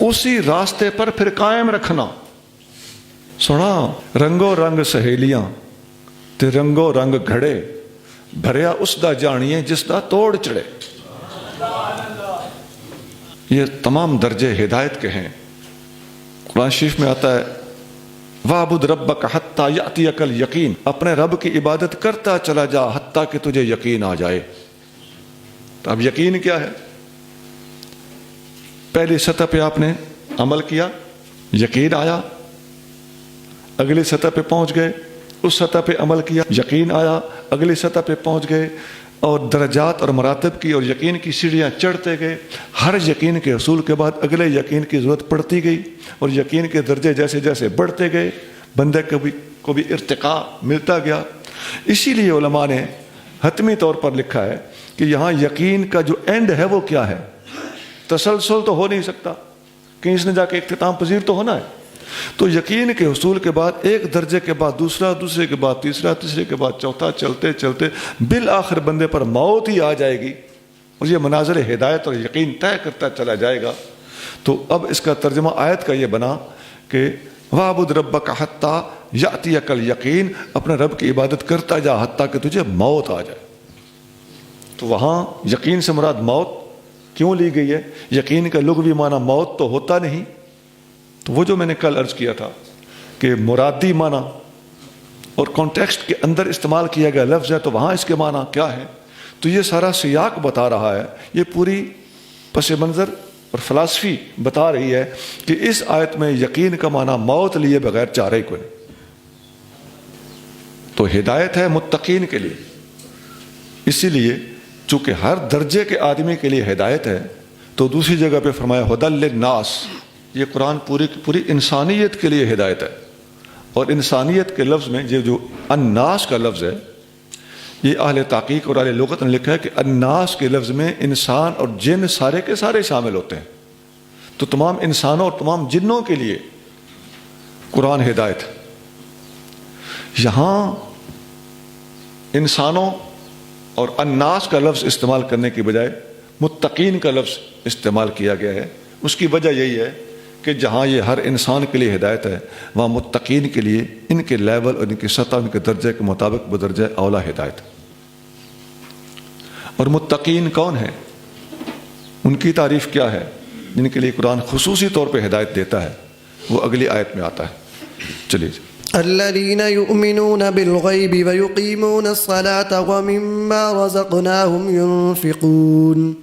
اسی راستے پر پھر قائم رکھنا۔ سنا رنگو رنگ سہیلیاں تے رنگو رنگ گھڑے، بھریا اس دا جانیے جس دا توڑ چڑھے۔ یہ تمام درجے ہدایت کے ہیں۔ قرآن شریف میں آتا ہے وَاعْبُدْ رَبَّكَ حَتَّى يَأْتِيَكَ الْيَقِينُ، اپنے رب کی عبادت کرتا چلا جا حتیٰ کہ تجھے یقین آ جائے۔ تو اب یقین کیا ہے؟ پہلی سطح پہ آپ نے عمل کیا، یقین آیا، اگلی سطح پہ پہنچ گئے، اس سطح پہ عمل کیا، یقین آیا، اگلی سطح پہ پہنچ گئے، اور درجات اور مراتب کی اور یقین کی سیڑھیاں چڑھتے گئے۔ ہر یقین کے حصول کے بعد اگلے یقین کی ضرورت پڑتی گئی، اور یقین کے درجے جیسے جیسے بڑھتے گئے بندے کو بھی ارتقاء ملتا گیا۔ اسی لیے علماء نے حتمی طور پر لکھا ہے کہ یہاں یقین کا جو اینڈ ہے وہ کیا ہے؟ تسلسل تو ہو نہیں سکتا، کہیں اس نے جا کے اختتام پذیر تو ہونا ہے۔ تو یقین کے حصول کے بعد ایک درجے کے بعد دوسرا، دوسرے کے بعد تیسرا، تیسرے کے بعد چوتھا، چلتے چلتے بالآخر بندے پر موت ہی آ جائے گی، اور یہ مناظر ہدایت اور یقین طے کرتا چلا جائے گا۔ تو اب اس کا ترجمہ آیت کا یہ بنا کہ وَاعْبُدْ رَبَّكَ حَتَّى يَأْتِيَكَ الْيَقِينُ، اپنے رب کی عبادت کرتا جا حتیٰ کہ تجھے موت آ جائے۔ تو وہاں یقین سے مراد موت کیوں لی گئی ہے؟ یقین کا لغوی معنی موت تو ہوتا نہیں، تو وہ جو میں نے کل عرض کیا تھا کہ مرادی معنی اور کانٹیکسٹ کے اندر استعمال کیا گیا لفظ ہے، تو وہاں اس کے معنی کیا ہے؟ تو یہ سارا سیاق بتا رہا ہے، یہ پوری پس منظر اور فلسفی بتا رہی ہے کہ اس آیت میں یقین کا معنی موت لیے بغیر چارہ کو نہیں۔ تو ہدایت ہے متقین کے لیے، اسی لیے چونکہ ہر درجے کے آدمی کے لیے ہدایت ہے، تو دوسری جگہ پہ فرمایا ھدی للناس، یہ قرآن پوری کی پوری انسانیت کے لیے ہدایت ہے۔ اور انسانیت کے لفظ میں یہ جو الناس کا لفظ ہے، یہ اہل تحقیق اور اہل لغت نے لکھا ہے کہ الناس کے لفظ میں انسان اور جن سارے کے سارے شامل ہوتے ہیں۔ تو تمام انسانوں اور تمام جنوں کے لیے قرآن ہدایت ہے۔ یہاں انسانوں اور الناس کا لفظ استعمال کرنے کی بجائے متقین کا لفظ استعمال کیا گیا ہے۔ اس کی وجہ یہی ہے کہ جہاں یہ ہر انسان کے لیے ہدایت ہے، وہاں متقین کے لیے ان کے لیول اور ان کی سطح، ان کے درجے کے مطابق بدرجہ اولا ہدایت ہے۔ اور متقین کون ہیں؟ ان کی تعریف کیا ہے؟ جن کے لیے قرآن خصوصی طور پہ ہدایت دیتا ہے وہ اگلی آیت میں آتا ہے. چلیے الذين يؤمنون بالغيب ويقيمون الصلاة ومما رزقناهم ينفقون.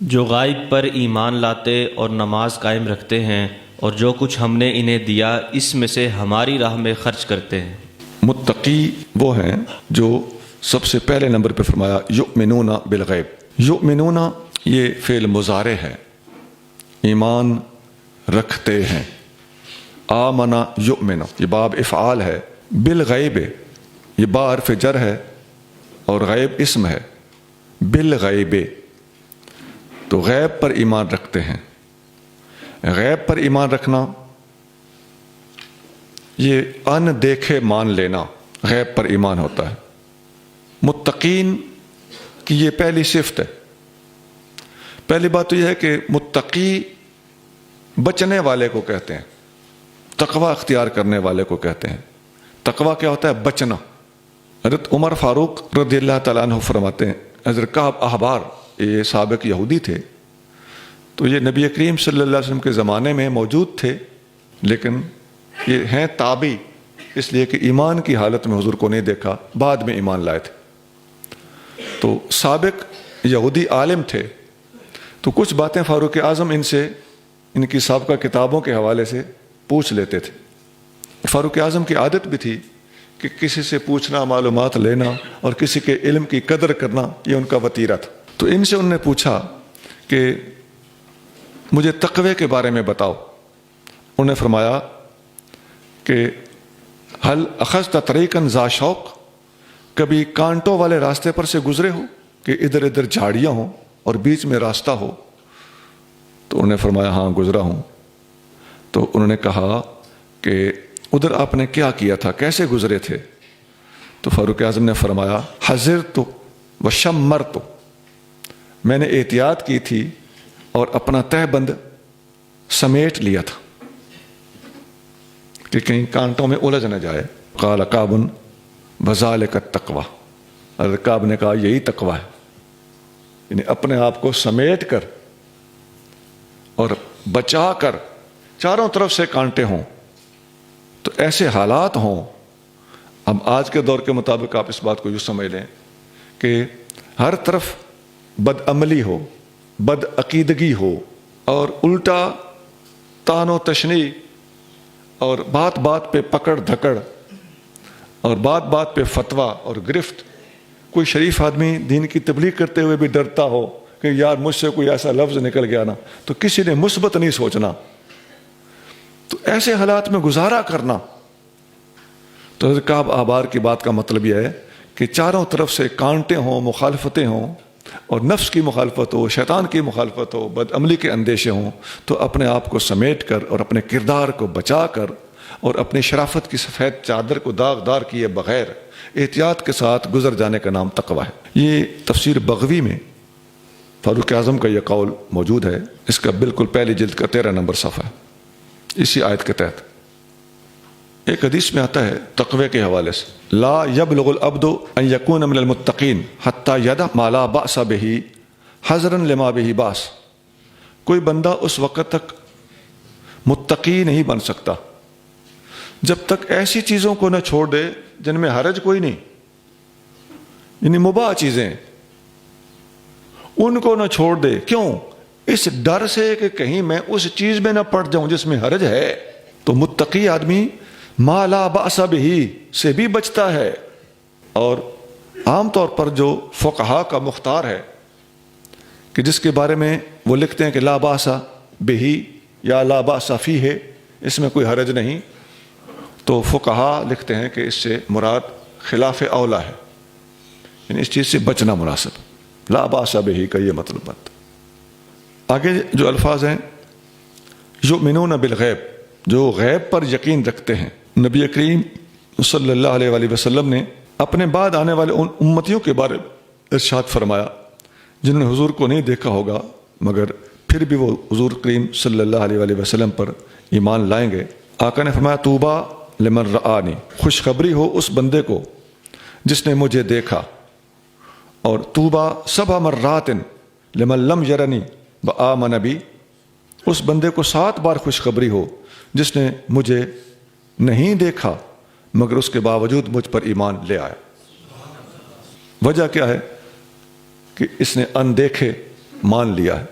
جو غائب پر ایمان لاتے اور نماز قائم رکھتے ہیں اور جو کچھ ہم نے انہیں دیا اس میں سے ہماری راہ میں خرچ کرتے ہیں. متقی وہ ہیں جو سب سے پہلے نمبر پہ فرمایا یؤمنون بالغیب. یؤمنون یہ فعل مضارع ہے، ایمان رکھتے ہیں. آمنا یؤمن یہ باب افعال ہے. بالغیب یہ با حرف جر ہے اور غیب اسم ہے. بالغیب تو غیب پر ایمان رکھتے ہیں. غیب پر ایمان رکھنا یہ ان دیکھے مان لینا غیب پر ایمان ہوتا ہے. متقین کی یہ پہلی صفت ہے. پہلی بات تو یہ ہے کہ متقی بچنے والے کو کہتے ہیں، تقوی اختیار کرنے والے کو کہتے ہیں. تقوی کیا ہوتا ہے؟ بچنا. حضرت عمر فاروق رضی اللہ تعالیٰ عنہ فرماتے ہیں، حضرت کعب احبار یہ سابق یہودی تھے، تو یہ نبی کریم صلی اللہ علیہ وسلم کے زمانے میں موجود تھے، لیکن یہ ہیں تابعی، اس لیے کہ ایمان کی حالت میں حضور کو نہیں دیکھا، بعد میں ایمان لائے تھے. تو سابق یہودی عالم تھے، تو کچھ باتیں فاروق اعظم ان سے ان کی سابقہ کتابوں کے حوالے سے پوچھ لیتے تھے. فاروق اعظم کی عادت بھی تھی کہ کسی سے پوچھنا، معلومات لینا اور کسی کے علم کی قدر کرنا یہ ان کا وتیرہ تھا. تو ان سے انہوں نے پوچھا کہ مجھے تقوی کے بارے میں بتاؤ. انہوں نے فرمایا کہ حل اخذت طریقا ذا شوق، کبھی کانٹوں والے راستے پر سے گزرے ہو کہ ادھر ادھر جھاڑیاں ہوں اور بیچ میں راستہ ہو؟ تو انہوں نے فرمایا ہاں گزرا ہوں. تو انہوں نے کہا کہ ادھر آپ نے کیا کیا تھا، کیسے گزرے تھے؟ تو فاروق اعظم نے فرمایا حذرت و شمرت، میں نے احتیاط کی تھی اور اپنا تہ بند سمیٹ لیا تھا کہ کہیں کانٹوں میں الجھ نہ جائے. قال کعب وذالک التقوی، حضرت کعب نے کہا یہی تقوی ہے، یعنی اپنے آپ کو سمیٹ کر اور بچا کر، چاروں طرف سے کانٹے ہوں تو ایسے حالات ہوں. اب آج کے دور کے مطابق آپ اس بات کو یوں سمجھ لیں کہ ہر طرف بد عملی ہو، بد عقیدگی ہو اور الٹا تان و تشنی اور بات بات پہ پکڑ دھکڑ اور بات بات پہ فتویٰ اور گرفت. کوئی شریف آدمی دین کی تبلیغ کرتے ہوئے بھی ڈرتا ہو کہ یار مجھ سے کوئی ایسا لفظ نکل گیا نا، تو کسی نے مثبت نہیں سوچنا. تو ایسے حالات میں گزارا کرنا. تو حضرت کعب احبار کی بات کا مطلب یہ ہے کہ چاروں طرف سے کانٹے ہوں، مخالفتیں ہوں اور نفس کی مخالفت ہو، شیطان کی مخالفت ہو، بد عملی کے اندیشے ہوں، تو اپنے آپ کو سمیٹ کر اور اپنے کردار کو بچا کر اور اپنی شرافت کی سفید چادر کو داغدار کیے بغیر احتیاط کے ساتھ گزر جانے کا نام تقوی ہے. یہ تفسیر بغوی میں فاروق اعظم کا یہ قول موجود ہے. اس کا بالکل پہلی جلد کا 13 نمبر صفحہ ہے. اسی آیت کے تحت ایک حدیث میں آتا ہے تقوی کے حوالے سے، لا یبلغ العبد ان یکون من المتقین حتی یدع ما لا بأس بہ حذرا لما بہ باس. کوئی بندہ اس وقت تک متقی نہیں بن سکتا جب تک ایسی چیزوں کو نہ چھوڑ دے جن میں حرج کوئی نہیں، یعنی مباح چیزیں ان کو نہ چھوڑ دے. کیوں؟ اس ڈر سے کہ کہیں میں اس چیز میں نہ پڑ جاؤں جس میں حرج ہے. تو متقی آدمی ما لا بأس بہ سے بھی بچتا ہے. اور عام طور پر جو فقہا کا مختار ہے کہ جس کے بارے میں وہ لکھتے ہیں کہ لا بأس بہ یا لا بأس فیہ، اس میں کوئی حرج نہیں، تو فقہا لکھتے ہیں کہ اس سے مراد خلاف اولا ہے، یعنی اس چیز سے بچنا مناسب. لا بأس بہ کا یہ مطلب بات. آگے جو الفاظ ہیں یؤمنون بالغیب، جو غیب پر یقین رکھتے ہیں. نبی کریم صلی اللہ علیہ وآلہ وسلم نے اپنے بعد آنے والے ان امتیوں کے بارے میں ارشاد فرمایا جنہوں نے حضور کو نہیں دیکھا ہوگا مگر پھر بھی وہ حضور کریم صلی اللہ علیہ وآلہ وسلم پر ایمان لائیں گے. آقا نے فرمایا طوبیٰ لمن رآنی، خوشخبری ہو اس بندے کو جس نے مجھے دیکھا. اور طوبیٰ سبع مرات لمن لم یرنی وآمن بی، اس بندے کو 7 بار خوشخبری ہو جس نے مجھے نہیں دیکھا مگر اس کے باوجود مجھ پر ایمان لے آیا. وجہ کیا ہے کہ اس نے اندیکھے مان لیا ہے.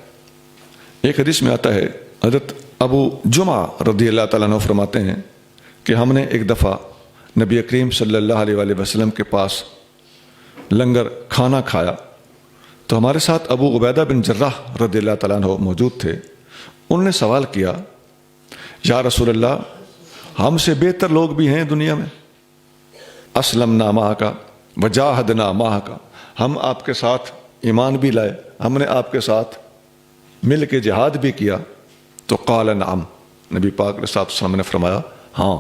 ایک حدیث میں آتا ہے حضرت ابو جمعہ رضی اللہ تعالیٰ عنہ فرماتے ہیں کہ ہم نے ایک دفعہ نبی کریم صلی اللہ علیہ وآلہ وسلم کے پاس لنگر کھانا کھایا تو ہمارے ساتھ ابو عبیدہ بن جراح رضی اللہ تعالیٰ عنہ موجود تھے. انہوں نے سوال کیا یا رسول اللہ ہم سے بہتر لوگ بھی ہیں دنیا میں. اسلمنا معک وجاہدنا معک, ہم آپ کے ساتھ ایمان بھی لائے, ہم نے آپ کے ساتھ مل کے جہاد بھی کیا. تو قال نعم, نبی پاک علیہ الصلوۃ والسلام نے فرمایا ہاں.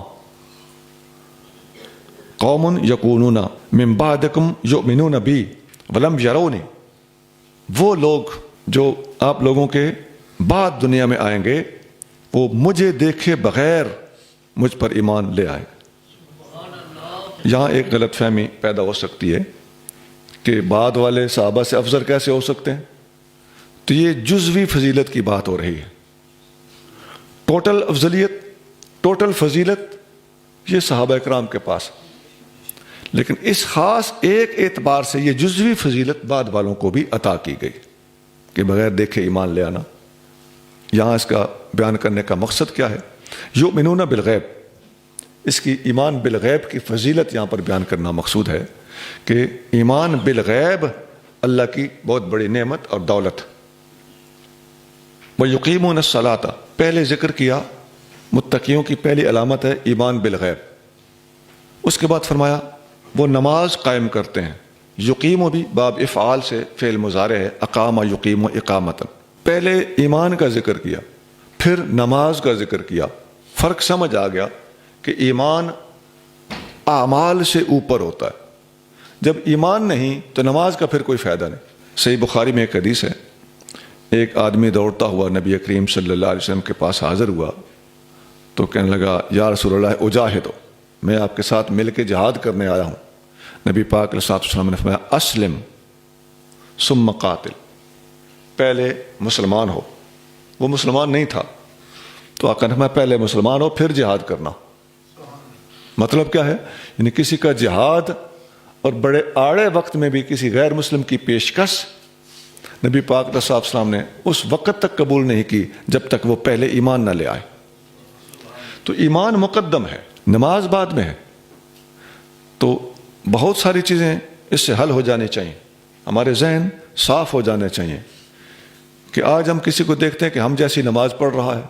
قوم یکونون من بعدکم یؤمنون بی ولم یرونی, وہ لوگ جو آپ لوگوں کے بعد دنیا میں آئیں گے وہ مجھے دیکھے بغیر مجھ پر ایمان لے آئے. یہاں ایک غلط فہمی پیدا ہو سکتی ہے کہ بعد والے صحابہ سے افضل کیسے ہو سکتے ہیں. تو یہ جزوی فضیلت کی بات ہو رہی ہے. ٹوٹل افضلیت, ٹوٹل فضیلت یہ صحابہ اکرام کے پاس, لیکن اس خاص ایک اعتبار سے یہ جزوی فضیلت بعد والوں کو بھی عطا کی گئی کہ بغیر دیکھے ایمان لے آنا. یہاں اس کا بیان کرنے کا مقصد کیا ہے؟ یؤمنون بالغیب, اس کی ایمان بالغیب کی فضیلت یہاں پر بیان کرنا مقصود ہے کہ ایمان بالغیب اللہ کی بہت بڑی نعمت اور دولت. وَيُقِيمُونَ الصَّلَاةَ, پہلے ذکر کیا متقیوں کی پہلی علامت ہے ایمان بالغیب. اس کے بعد فرمایا وہ نماز قائم کرتے ہیں. یقیم بھی باب افعال سے فعل مضارع ہے, اقام یقیم اقامتا. پہلے ایمان کا ذکر کیا پھر نماز کا ذکر کیا. فرق سمجھ آ گیا کہ ایمان اعمال سے اوپر ہوتا ہے. جب ایمان نہیں تو نماز کا پھر کوئی فائدہ نہیں. صحیح بخاری میں ایک حدیث ہے, ایک آدمی دوڑتا ہوا نبی کریم صلی اللہ علیہ وسلم کے پاس حاضر ہوا تو کہنے لگا یا رسول اللہ اجاہد, میں آپ کے ساتھ مل کے جہاد کرنے آیا ہوں. نبی پاک علیہ الصلوۃ والسلام نے فرمایا اسلم ثم قاتل, پہلے مسلمان ہو. وہ مسلمان نہیں تھا تو آقا نے فرمایا پہلے مسلمان ہو پھر جہاد کرنا. مطلب کیا ہے؟ یعنی کسی کا جہاد اور بڑے آڑے وقت میں بھی کسی غیر مسلم کی پیشکش نبی پاک علیہ الصلوۃ والسلام نے اس وقت تک قبول نہیں کی جب تک وہ پہلے ایمان نہ لے آئے. تو ایمان مقدم ہے, نماز بعد میں ہے. تو بہت ساری چیزیں اس سے حل ہو جانی چاہیے, ہمارے ذہن صاف ہو جانے چاہیے کہ آج ہم کسی کو دیکھتے ہیں کہ ہم جیسی نماز پڑھ رہا ہے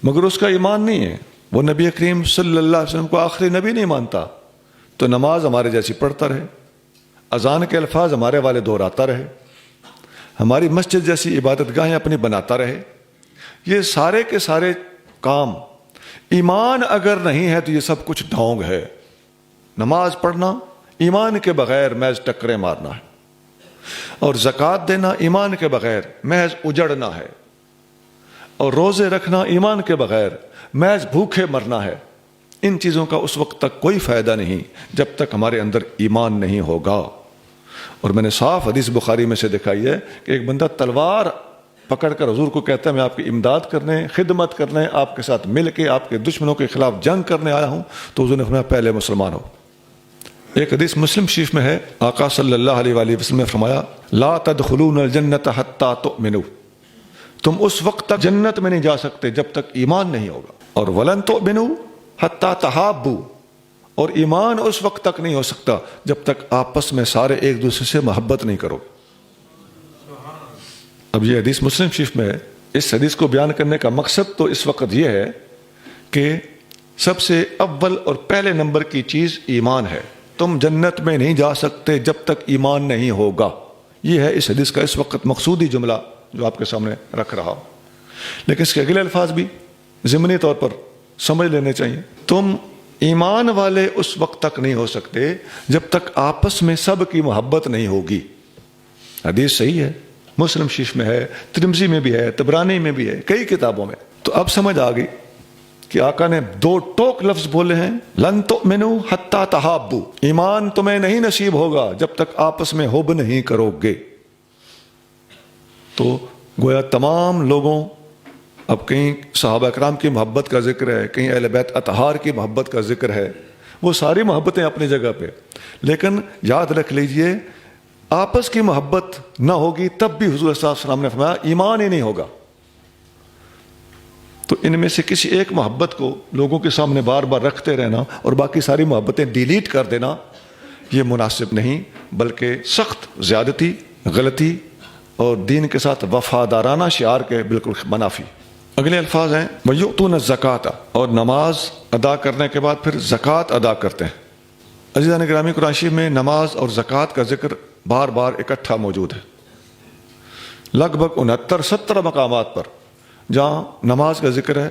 مگر اس کا ایمان نہیں ہے, وہ نبی کریم صلی اللہ علیہ وسلم کو آخری نبی نہیں مانتا, تو نماز ہمارے جیسی پڑھتا رہے, اذان کے الفاظ ہمارے والے دہراتا رہے, ہماری مسجد جیسی عبادت گاہیں اپنی بناتا رہے. یہ سارے کے سارے کام ایمان اگر نہیں ہے تو یہ سب کچھ ڈھونگ ہے. نماز پڑھنا ایمان کے بغیر محض ٹکرے مارنا ہے, اور زکوٰۃ دینا ایمان کے بغیر محض اجڑنا ہے, اور روزے رکھنا ایمان کے بغیر محض بھوکے مرنا ہے. ان چیزوں کا اس وقت تک کوئی فائدہ نہیں جب تک ہمارے اندر ایمان نہیں ہوگا. اور میں نے صاف حدیث بخاری میں سے دکھائی ہے کہ ایک بندہ تلوار پکڑ کر حضور کو کہتا ہے میں آپ کی امداد کرنے, خدمت کرنے, آپ کے ساتھ مل کے آپ کے دشمنوں کے خلاف جنگ کرنے آیا ہوں, تو حضور نے فرمایا پہلے مسلمان ہو. ایک حدیث مسلم شریف میں ہے, آقا صلی اللہ علیہ وآلہ وسلم نے فرمایا لا تدخلون الجنت حتی تؤمنوا, تم اس وقت تک جنت میں نہیں جا سکتے جب تک ایمان نہیں ہوگا. اور ولن تؤمنوا حتی تحابوا, اور ایمان اس وقت تک نہیں ہو سکتا جب تک آپس میں سارے ایک دوسرے سے محبت نہیں کرو. اب یہ حدیث مسلم شریف میں ہے. اس حدیث کو بیان کرنے کا مقصد تو اس وقت یہ ہے کہ سب سے اول اور پہلے نمبر کی چیز ایمان ہے. تم جنت میں نہیں جا سکتے جب تک ایمان نہیں ہوگا. یہ ہے اس حدیث کا اس وقت مقصودی جملہ جو آپ کے سامنے رکھ رہا ہوں. لیکن اس کے اگلے الفاظ بھی ضمنی طور پر سمجھ لینے چاہیے. تم ایمان والے اس وقت تک نہیں ہو سکتے جب تک آپس میں سب کی محبت نہیں ہوگی. حدیث صحیح ہے, مسلم شریف میں ہے, ترمذی میں بھی ہے, طبرانی میں بھی ہے, کئی کتابوں میں. تو اب سمجھ آ گئی کہ آقا نے دو ٹوک لفظ بولے ہیں, لن تؤمنوا حتی تحابوا, ایمان تمہیں نہیں نصیب ہوگا جب تک آپس میں حب نہیں کرو گے. تو گویا تمام لوگوں اب کہیں صحابہ اکرام کی محبت کا ذکر ہے، کہیں اہل بیت اطہار کی محبت کا ذکر ہے، وہ ساری محبتیں اپنی جگہ پہ، لیکن یاد رکھ لیجئے آپس کی محبت نہ ہوگی تب بھی حضور صلی اللہ علیہ وسلم نے فرمایا ایمان ہی نہیں ہوگا۔ تو ان میں سے کسی ایک محبت کو لوگوں کے سامنے بار بار رکھتے رہنا اور باقی ساری محبتیں ڈیلیٹ کر دینا یہ مناسب نہیں، بلکہ سخت زیادتی، غلطی اور دین کے ساتھ وفادارانہ شعار کے بالکل منافی۔ اگلے الفاظ ہیں وَيُؤْتُونَ الزَّكَاةَ، اور نماز ادا کرنے کے بعد پھر زکوٰۃ ادا کرتے ہیں۔ عزیزان گرامی، قرآن شریف میں نماز اور زکوٰۃ کا ذکر بار بار اکٹھا موجود ہے، لگ بھگ 69-70 مقامات پر جہاں نماز کا ذکر ہے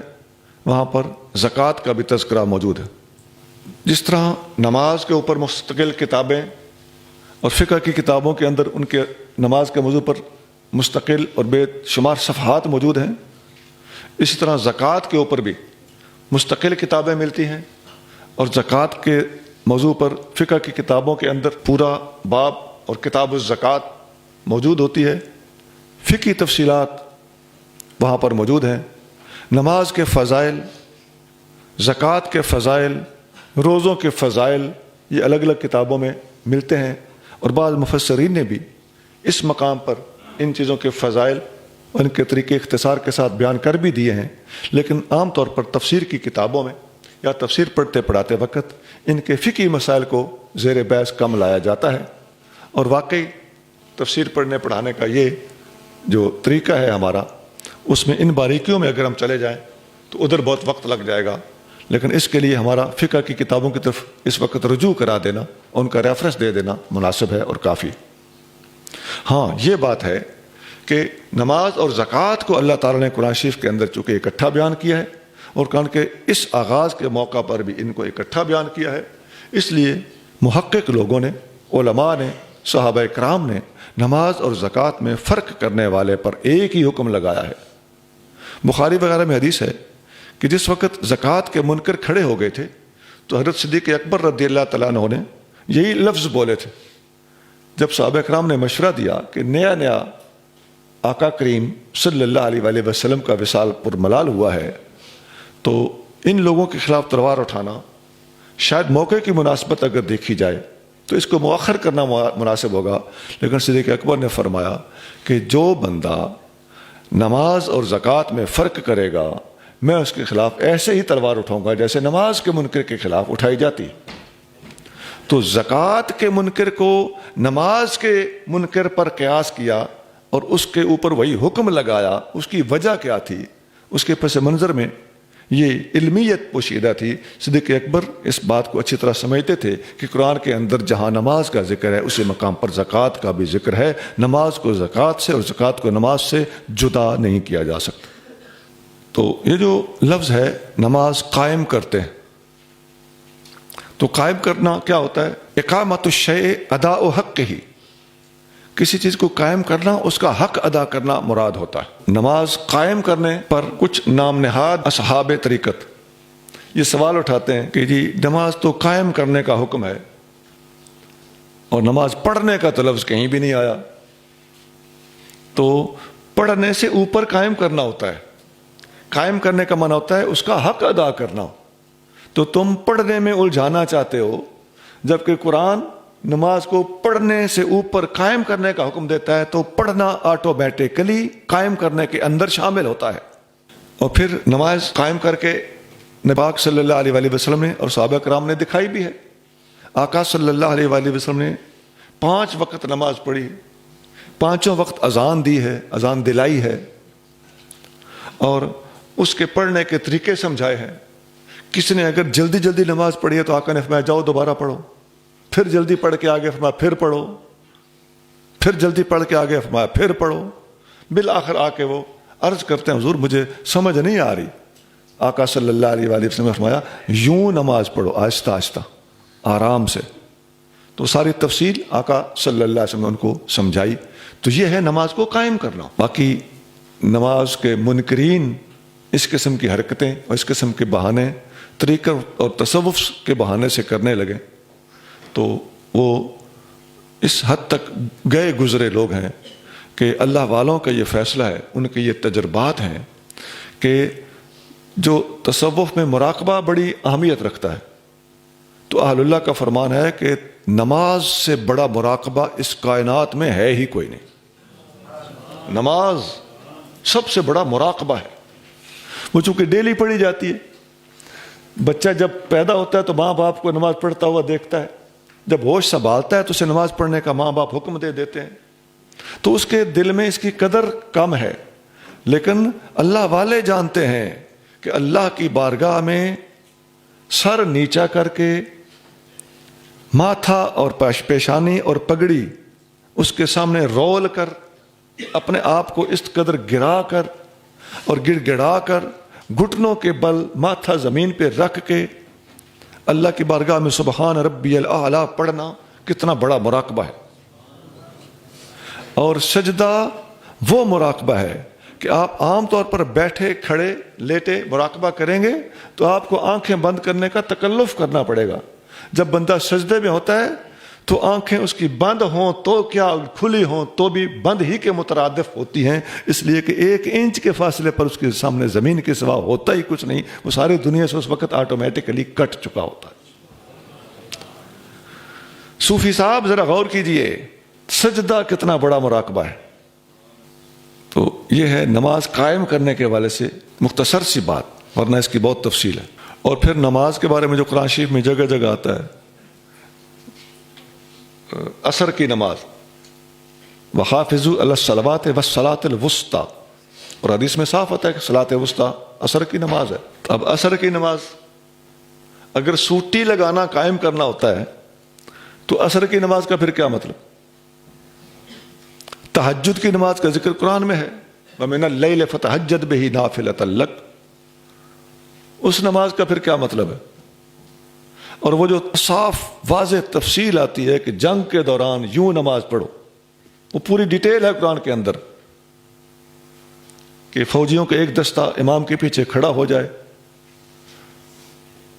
وہاں پر زکوٰۃ کا بھی تذکرہ موجود ہے۔ جس طرح نماز کے اوپر مستقل کتابیں اور فقہ کی کتابوں کے اندر ان کے نماز کے موضوع پر مستقل اور بے شمار صفحات موجود ہیں، اسی طرح زکوٰۃ کے اوپر بھی مستقل کتابیں ملتی ہیں، اور زکوٰۃ کے موضوع پر فقہ کی کتابوں کے اندر پورا باب اور کتاب الزکوٰۃ موجود ہوتی ہے، فقہی تفصیلات وہاں پر موجود ہیں۔ نماز کے فضائل، زکوٰۃ کے فضائل، روزوں کے فضائل یہ الگ الگ کتابوں میں ملتے ہیں، اور بعض مفسرین نے بھی اس مقام پر ان چیزوں کے فضائل اور ان کے طریقے اختصار کے ساتھ بیان کر بھی دیے ہیں، لیکن عام طور پر تفسیر کی کتابوں میں یا تفسیر پڑھتے پڑھاتے وقت ان کے فقہی مسائل کو زیر بحث کم لایا جاتا ہے، اور واقعی تفسیر پڑھنے پڑھانے کا یہ جو طریقہ ہے ہمارا، اس میں ان باریکیوں میں اگر ہم چلے جائیں تو ادھر بہت وقت لگ جائے گا، لیکن اس کے لیے ہمارا فقہ کی کتابوں کی طرف اس وقت رجوع کرا دینا، ان کا ریفرنس دے دینا مناسب ہے اور کافی۔ ہاں یہ بات ہے کہ نماز اور زکوٰۃ کو اللہ تعالیٰ نے قرآن شریف کے اندر چونکہ اکٹھا بیان کیا ہے، اور قرآن کے اس آغاز کے موقع پر بھی ان کو اکٹھا بیان کیا ہے، اس لیے محقق لوگوں نے، علماء نے، صحابہ کرام نے نماز اور زکوٰۃ میں فرق کرنے والے پر ایک ہی حکم لگایا ہے۔ بخاری وغیرہ میں حدیث ہے کہ جس وقت زکوٰۃ کے منکر کھڑے ہو گئے تھے تو حضرت صدیق اکبر رضی اللہ تعالیٰ عنہ نے یہی لفظ بولے تھے، جب صحابہ کرام نے مشورہ دیا کہ نیا نیا آقا کریم صلی اللہ علیہ وآلہ وسلم کا وصال پر ملال ہوا ہے، تو ان لوگوں کے خلاف تلوار اٹھانا شاید موقع کی مناسبت اگر دیکھی جائے تو اس کو مؤخر کرنا مناسب ہوگا، لیکن صدیق اکبر نے فرمایا کہ جو بندہ نماز اور زکوٰۃ میں فرق کرے گا میں اس کے خلاف ایسے ہی تلوار اٹھاؤں گا جیسے نماز کے منکر کے خلاف اٹھائی جاتی۔ تو زکوٰۃ کے منکر کو نماز کے منکر پر قیاس کیا اور اس کے اوپر وہی حکم لگایا۔ اس کی وجہ کیا تھی؟ اس کے پس منظر میں یہ علمیت پوشیدہ تھی۔ صدیق اکبر اس بات کو اچھی طرح سمجھتے تھے کہ قرآن کے اندر جہاں نماز کا ذکر ہے اسی مقام پر زکوٰۃ کا بھی ذکر ہے، نماز کو زکوٰۃ سے اور زکوٰۃ کو نماز سے جدا نہیں کیا جا سکتا۔ تو یہ جو لفظ ہے نماز قائم کرتے ہیں، تو قائم کرنا کیا ہوتا ہے؟ اقامت الشیء اداء حقہ، کسی چیز کو قائم کرنا، اس کا حق ادا کرنا مراد ہوتا ہے۔ نماز قائم کرنے پر کچھ نام نہاد اصحاب طریقت یہ سوال اٹھاتے ہیں کہ جی نماز تو قائم کرنے کا حکم ہے اور نماز پڑھنے کا تو لفظ کہیں بھی نہیں آیا، تو پڑھنے سے اوپر قائم کرنا ہوتا ہے۔ قائم کرنے کا معنی ہوتا ہے اس کا حق ادا کرنا، تو تم پڑھنے میں الجھانا چاہتے ہو، جبکہ قرآن نماز کو پڑھنے سے اوپر قائم کرنے کا حکم دیتا ہے، تو پڑھنا آٹومیٹکلی قائم کرنے کے اندر شامل ہوتا ہے۔ اور پھر نماز قائم کر کے نبی پاک صلی اللہ علیہ وآلہ وسلم نے اور صحابہ کرام نے دکھائی بھی ہے۔ آقا صلی اللہ علیہ وآلہ وسلم نے 5 وقت نماز پڑھی، 5 وقت اذان دی ہے، اذان دلائی ہے، اور اس کے پڑھنے کے طریقے سمجھائے ہیں۔ کسی نے اگر جلدی جلدی نماز پڑھی ہے تو آقا نے فرمایا جاؤ دوبارہ پڑھو، پھر جلدی پڑھ کے آگے فرمایا پھر پڑھو، پھر جلدی پڑھ کے آگے فرمایا پھر پڑھو۔ بالآخر آ کے وہ عرض کرتے ہیں حضور مجھے سمجھ نہیں آ رہی۔ آقا صلی اللہ علیہ وآلہ وسلم نے فرمایا یوں نماز پڑھو، آہستہ آہستہ، آرام سے۔ تو ساری تفصیل آقا صلی اللہ علیہ وسلم نے ان کو سمجھائی۔ تو یہ ہے نماز کو قائم کرنا۔ باقی نماز کے منکرین اس قسم کی حرکتیں اور اس قسم کے بہانے طریقہ اور تصوف کے بہانے سے کرنے لگے تو وہ اس حد تک گئے گزرے لوگ ہیں کہ اللہ والوں کا یہ فیصلہ ہے، ان کے یہ تجربات ہیں کہ جو تصوف میں مراقبہ بڑی اہمیت رکھتا ہے، تو اہل اللہ کا فرمان ہے کہ نماز سے بڑا مراقبہ اس کائنات میں ہے ہی کوئی نہیں۔ نماز سب سے بڑا مراقبہ ہے، وہ چونکہ ڈیلی پڑھی جاتی ہے۔ بچہ جب پیدا ہوتا ہے تو ماں باپ کو نماز پڑھتا ہوا دیکھتا ہے، جب ہوش سنبھالتا ہے تو اسے نماز پڑھنے کا ماں باپ حکم دے دیتے ہیں، تو اس کے دل میں اس کی قدر کم ہے۔ لیکن اللہ والے جانتے ہیں کہ اللہ کی بارگاہ میں سر نیچا کر کے ماتھا اور پیشانی اور پگڑی اس کے سامنے رول کر، اپنے آپ کو اس قدر گرا کر اور گڑ گڑا کر گھٹنوں کے بل ماتھا زمین پہ رکھ کے اللہ کی بارگاہ میں سبحان ربی الاعلیٰ پڑھنا کتنا بڑا مراقبہ ہے۔ اور سجدہ وہ مراقبہ ہے کہ آپ عام طور پر بیٹھے کھڑے لیٹے مراقبہ کریں گے تو آپ کو آنکھیں بند کرنے کا تکلف کرنا پڑے گا۔ جب بندہ سجدے میں ہوتا ہے تو آنکھیں اس کی بند ہوں تو کیا کھلی ہوں تو بھی بند ہی کے مترادف ہوتی ہیں، اس لیے کہ 1 انچ کے فاصلے پر اس کے سامنے زمین کے سوا ہوتا ہی کچھ نہیں، وہ ساری دنیا سے اس وقت آٹومیٹکلی کٹ چکا ہوتا ہے۔ صوفی صاحب ذرا غور کیجئے، سجدہ کتنا بڑا مراقبہ ہے۔ تو یہ ہے نماز قائم کرنے کے حوالے سے مختصر سی بات، ورنہ اس کی بہت تفصیل ہے۔ اور پھر نماز کے بارے میں جو قرآن شریف میں جگہ جگہ آتا ہے، عصر کی نماز وَحَافِظُوا عَلَى الصَّلَوَاتِ وَالصَّلَاةِ الْوُسْطَىٰ، اور حدیث میں صاف آتا ہے کہ صلاۃ وسطیٰ عصر کی نماز ہے۔ اب عصر کی نماز اگر سوٹی لگانا قائم کرنا ہوتا ہے تو عصر کی نماز کا پھر کیا مطلب؟ تہجد کی نماز کا ذکر قرآن میں ہے، وَمِنَ اللَّيْلِ فَتَهَجَّدْ بِهِ نَافِلَةً لَكَ، اس نماز کا پھر کیا مطلب ہے؟ اور وہ جو صاف واضح تفصیل آتی ہے کہ جنگ کے دوران یوں نماز پڑھو، وہ پوری ڈیٹیل ہے قرآن کے اندر کہ فوجیوں کا ایک دستہ امام کے پیچھے کھڑا ہو جائے،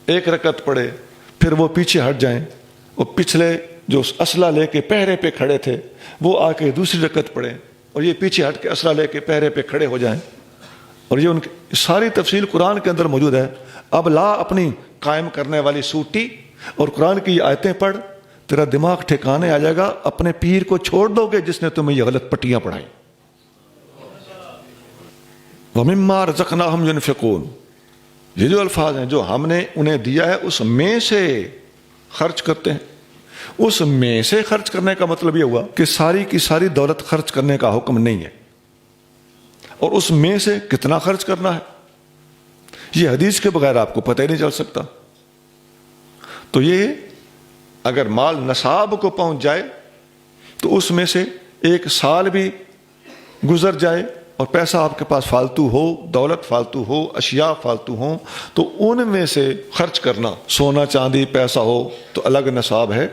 1 رکعت پڑھے، پھر وہ پیچھے ہٹ جائیں، وہ پچھلے جو اسلحہ لے کے پہرے پہ کھڑے تھے وہ آ کے دوسری رکعت پڑھیں، اور یہ پیچھے ہٹ کے اسلحہ لے کے پہرے پہ کھڑے ہو جائیں، اور یہ ان کی ساری تفصیل قرآن کے اندر موجود ہے۔ اب لا اپنی قائم کرنے والی سوٹی اور قرآن کی آیتیں پڑھ، تیرا دماغ ٹھکانے آ جائے گا، اپنے پیر کو چھوڑ دو گے جس نے تمہیں یہ غلط پٹیاں پڑھائیں۔ وَمِمَّا رَزَقْنَاهُمْ يُنْفِقُونَ، یہ جو الفاظ ہیں جو ہم نے انہیں دیا ہے اس میں سے خرچ کرتے ہیں۔ اس میں سے خرچ کرنے کا مطلب یہ ہوا کہ ساری کی ساری دولت خرچ کرنے کا حکم نہیں ہے، اور اس میں سے کتنا خرچ کرنا ہے یہ حدیث کے بغیر آپ کو پتہ ہی نہیں چل سکتا۔ تو یہ اگر مال نصاب کو پہنچ جائے تو اس میں سے 1 سال بھی گزر جائے اور پیسہ آپ کے پاس فالتو ہو، دولت فالتو ہو، اشیاء فالتو ہوں، تو ان میں سے خرچ کرنا، سونا چاندی پیسہ ہو تو الگ نصاب ہے،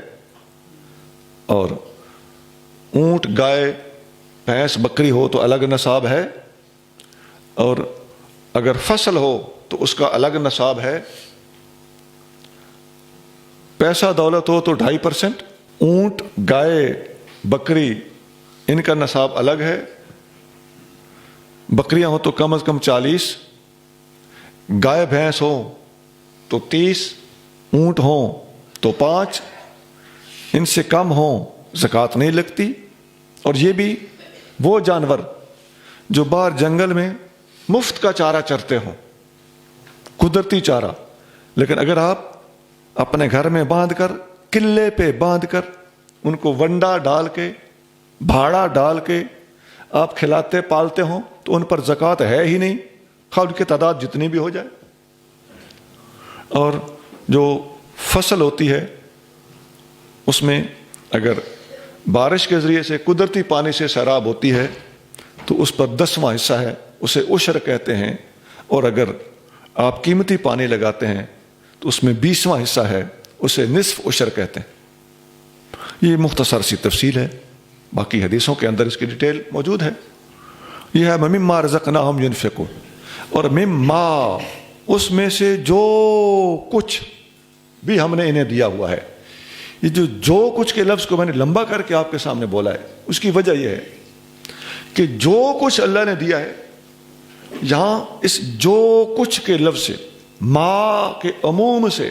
اور اونٹ گائے بھینس بکری ہو تو الگ نصاب ہے، اور اگر فصل ہو تو اس کا الگ نصاب ہے، پیسہ دولت ہو تو 2.5%، اونٹ گائے بکری ان کا نصاب الگ ہے، بکریاں ہوں تو کم از کم 40، گائے بھینس ہو تو 30، اونٹ ہوں تو 5، ان سے کم ہوں زکوٰۃ نہیں لگتی۔ اور یہ بھی وہ جانور جو باہر جنگل میں مفت کا چارہ چرتے ہوں، قدرتی چارہ، لیکن اگر آپ اپنے گھر میں باندھ کر، قلعے پہ باندھ کر ان کو ونڈا ڈال کے بھاڑا ڈال کے آپ کھلاتے پالتے ہوں تو ان پر زکوٰۃ ہے ہی نہیں، خواہ ان کی تعداد جتنی بھی ہو جائے۔ اور جو فصل ہوتی ہے اس میں اگر بارش کے ذریعے سے قدرتی پانی سے سیراب ہوتی ہے تو اس پر 10واں حصہ ہے، اسے عشر کہتے ہیں، اور اگر آپ قیمتی پانی لگاتے ہیں تو اس میں 20واں حصہ ہے، اسے نصف عشر کہتے ہیں۔ یہ مختصر سی تفصیل ہے، باقی حدیثوں کے اندر اس کی ڈیٹیل موجود ہے۔ یہ ہے مما رزقناہم ينفقون، اور مما اس میں سے جو کچھ بھی ہم نے انہیں دیا ہوا ہے۔ یہ جو کچھ کے لفظ کو میں نے لمبا کر کے آپ کے سامنے بولا ہے، اس کی وجہ یہ ہے کہ جو کچھ اللہ نے دیا ہے یہاں اس جو کچھ کے لفظ سے ما کے عموم سے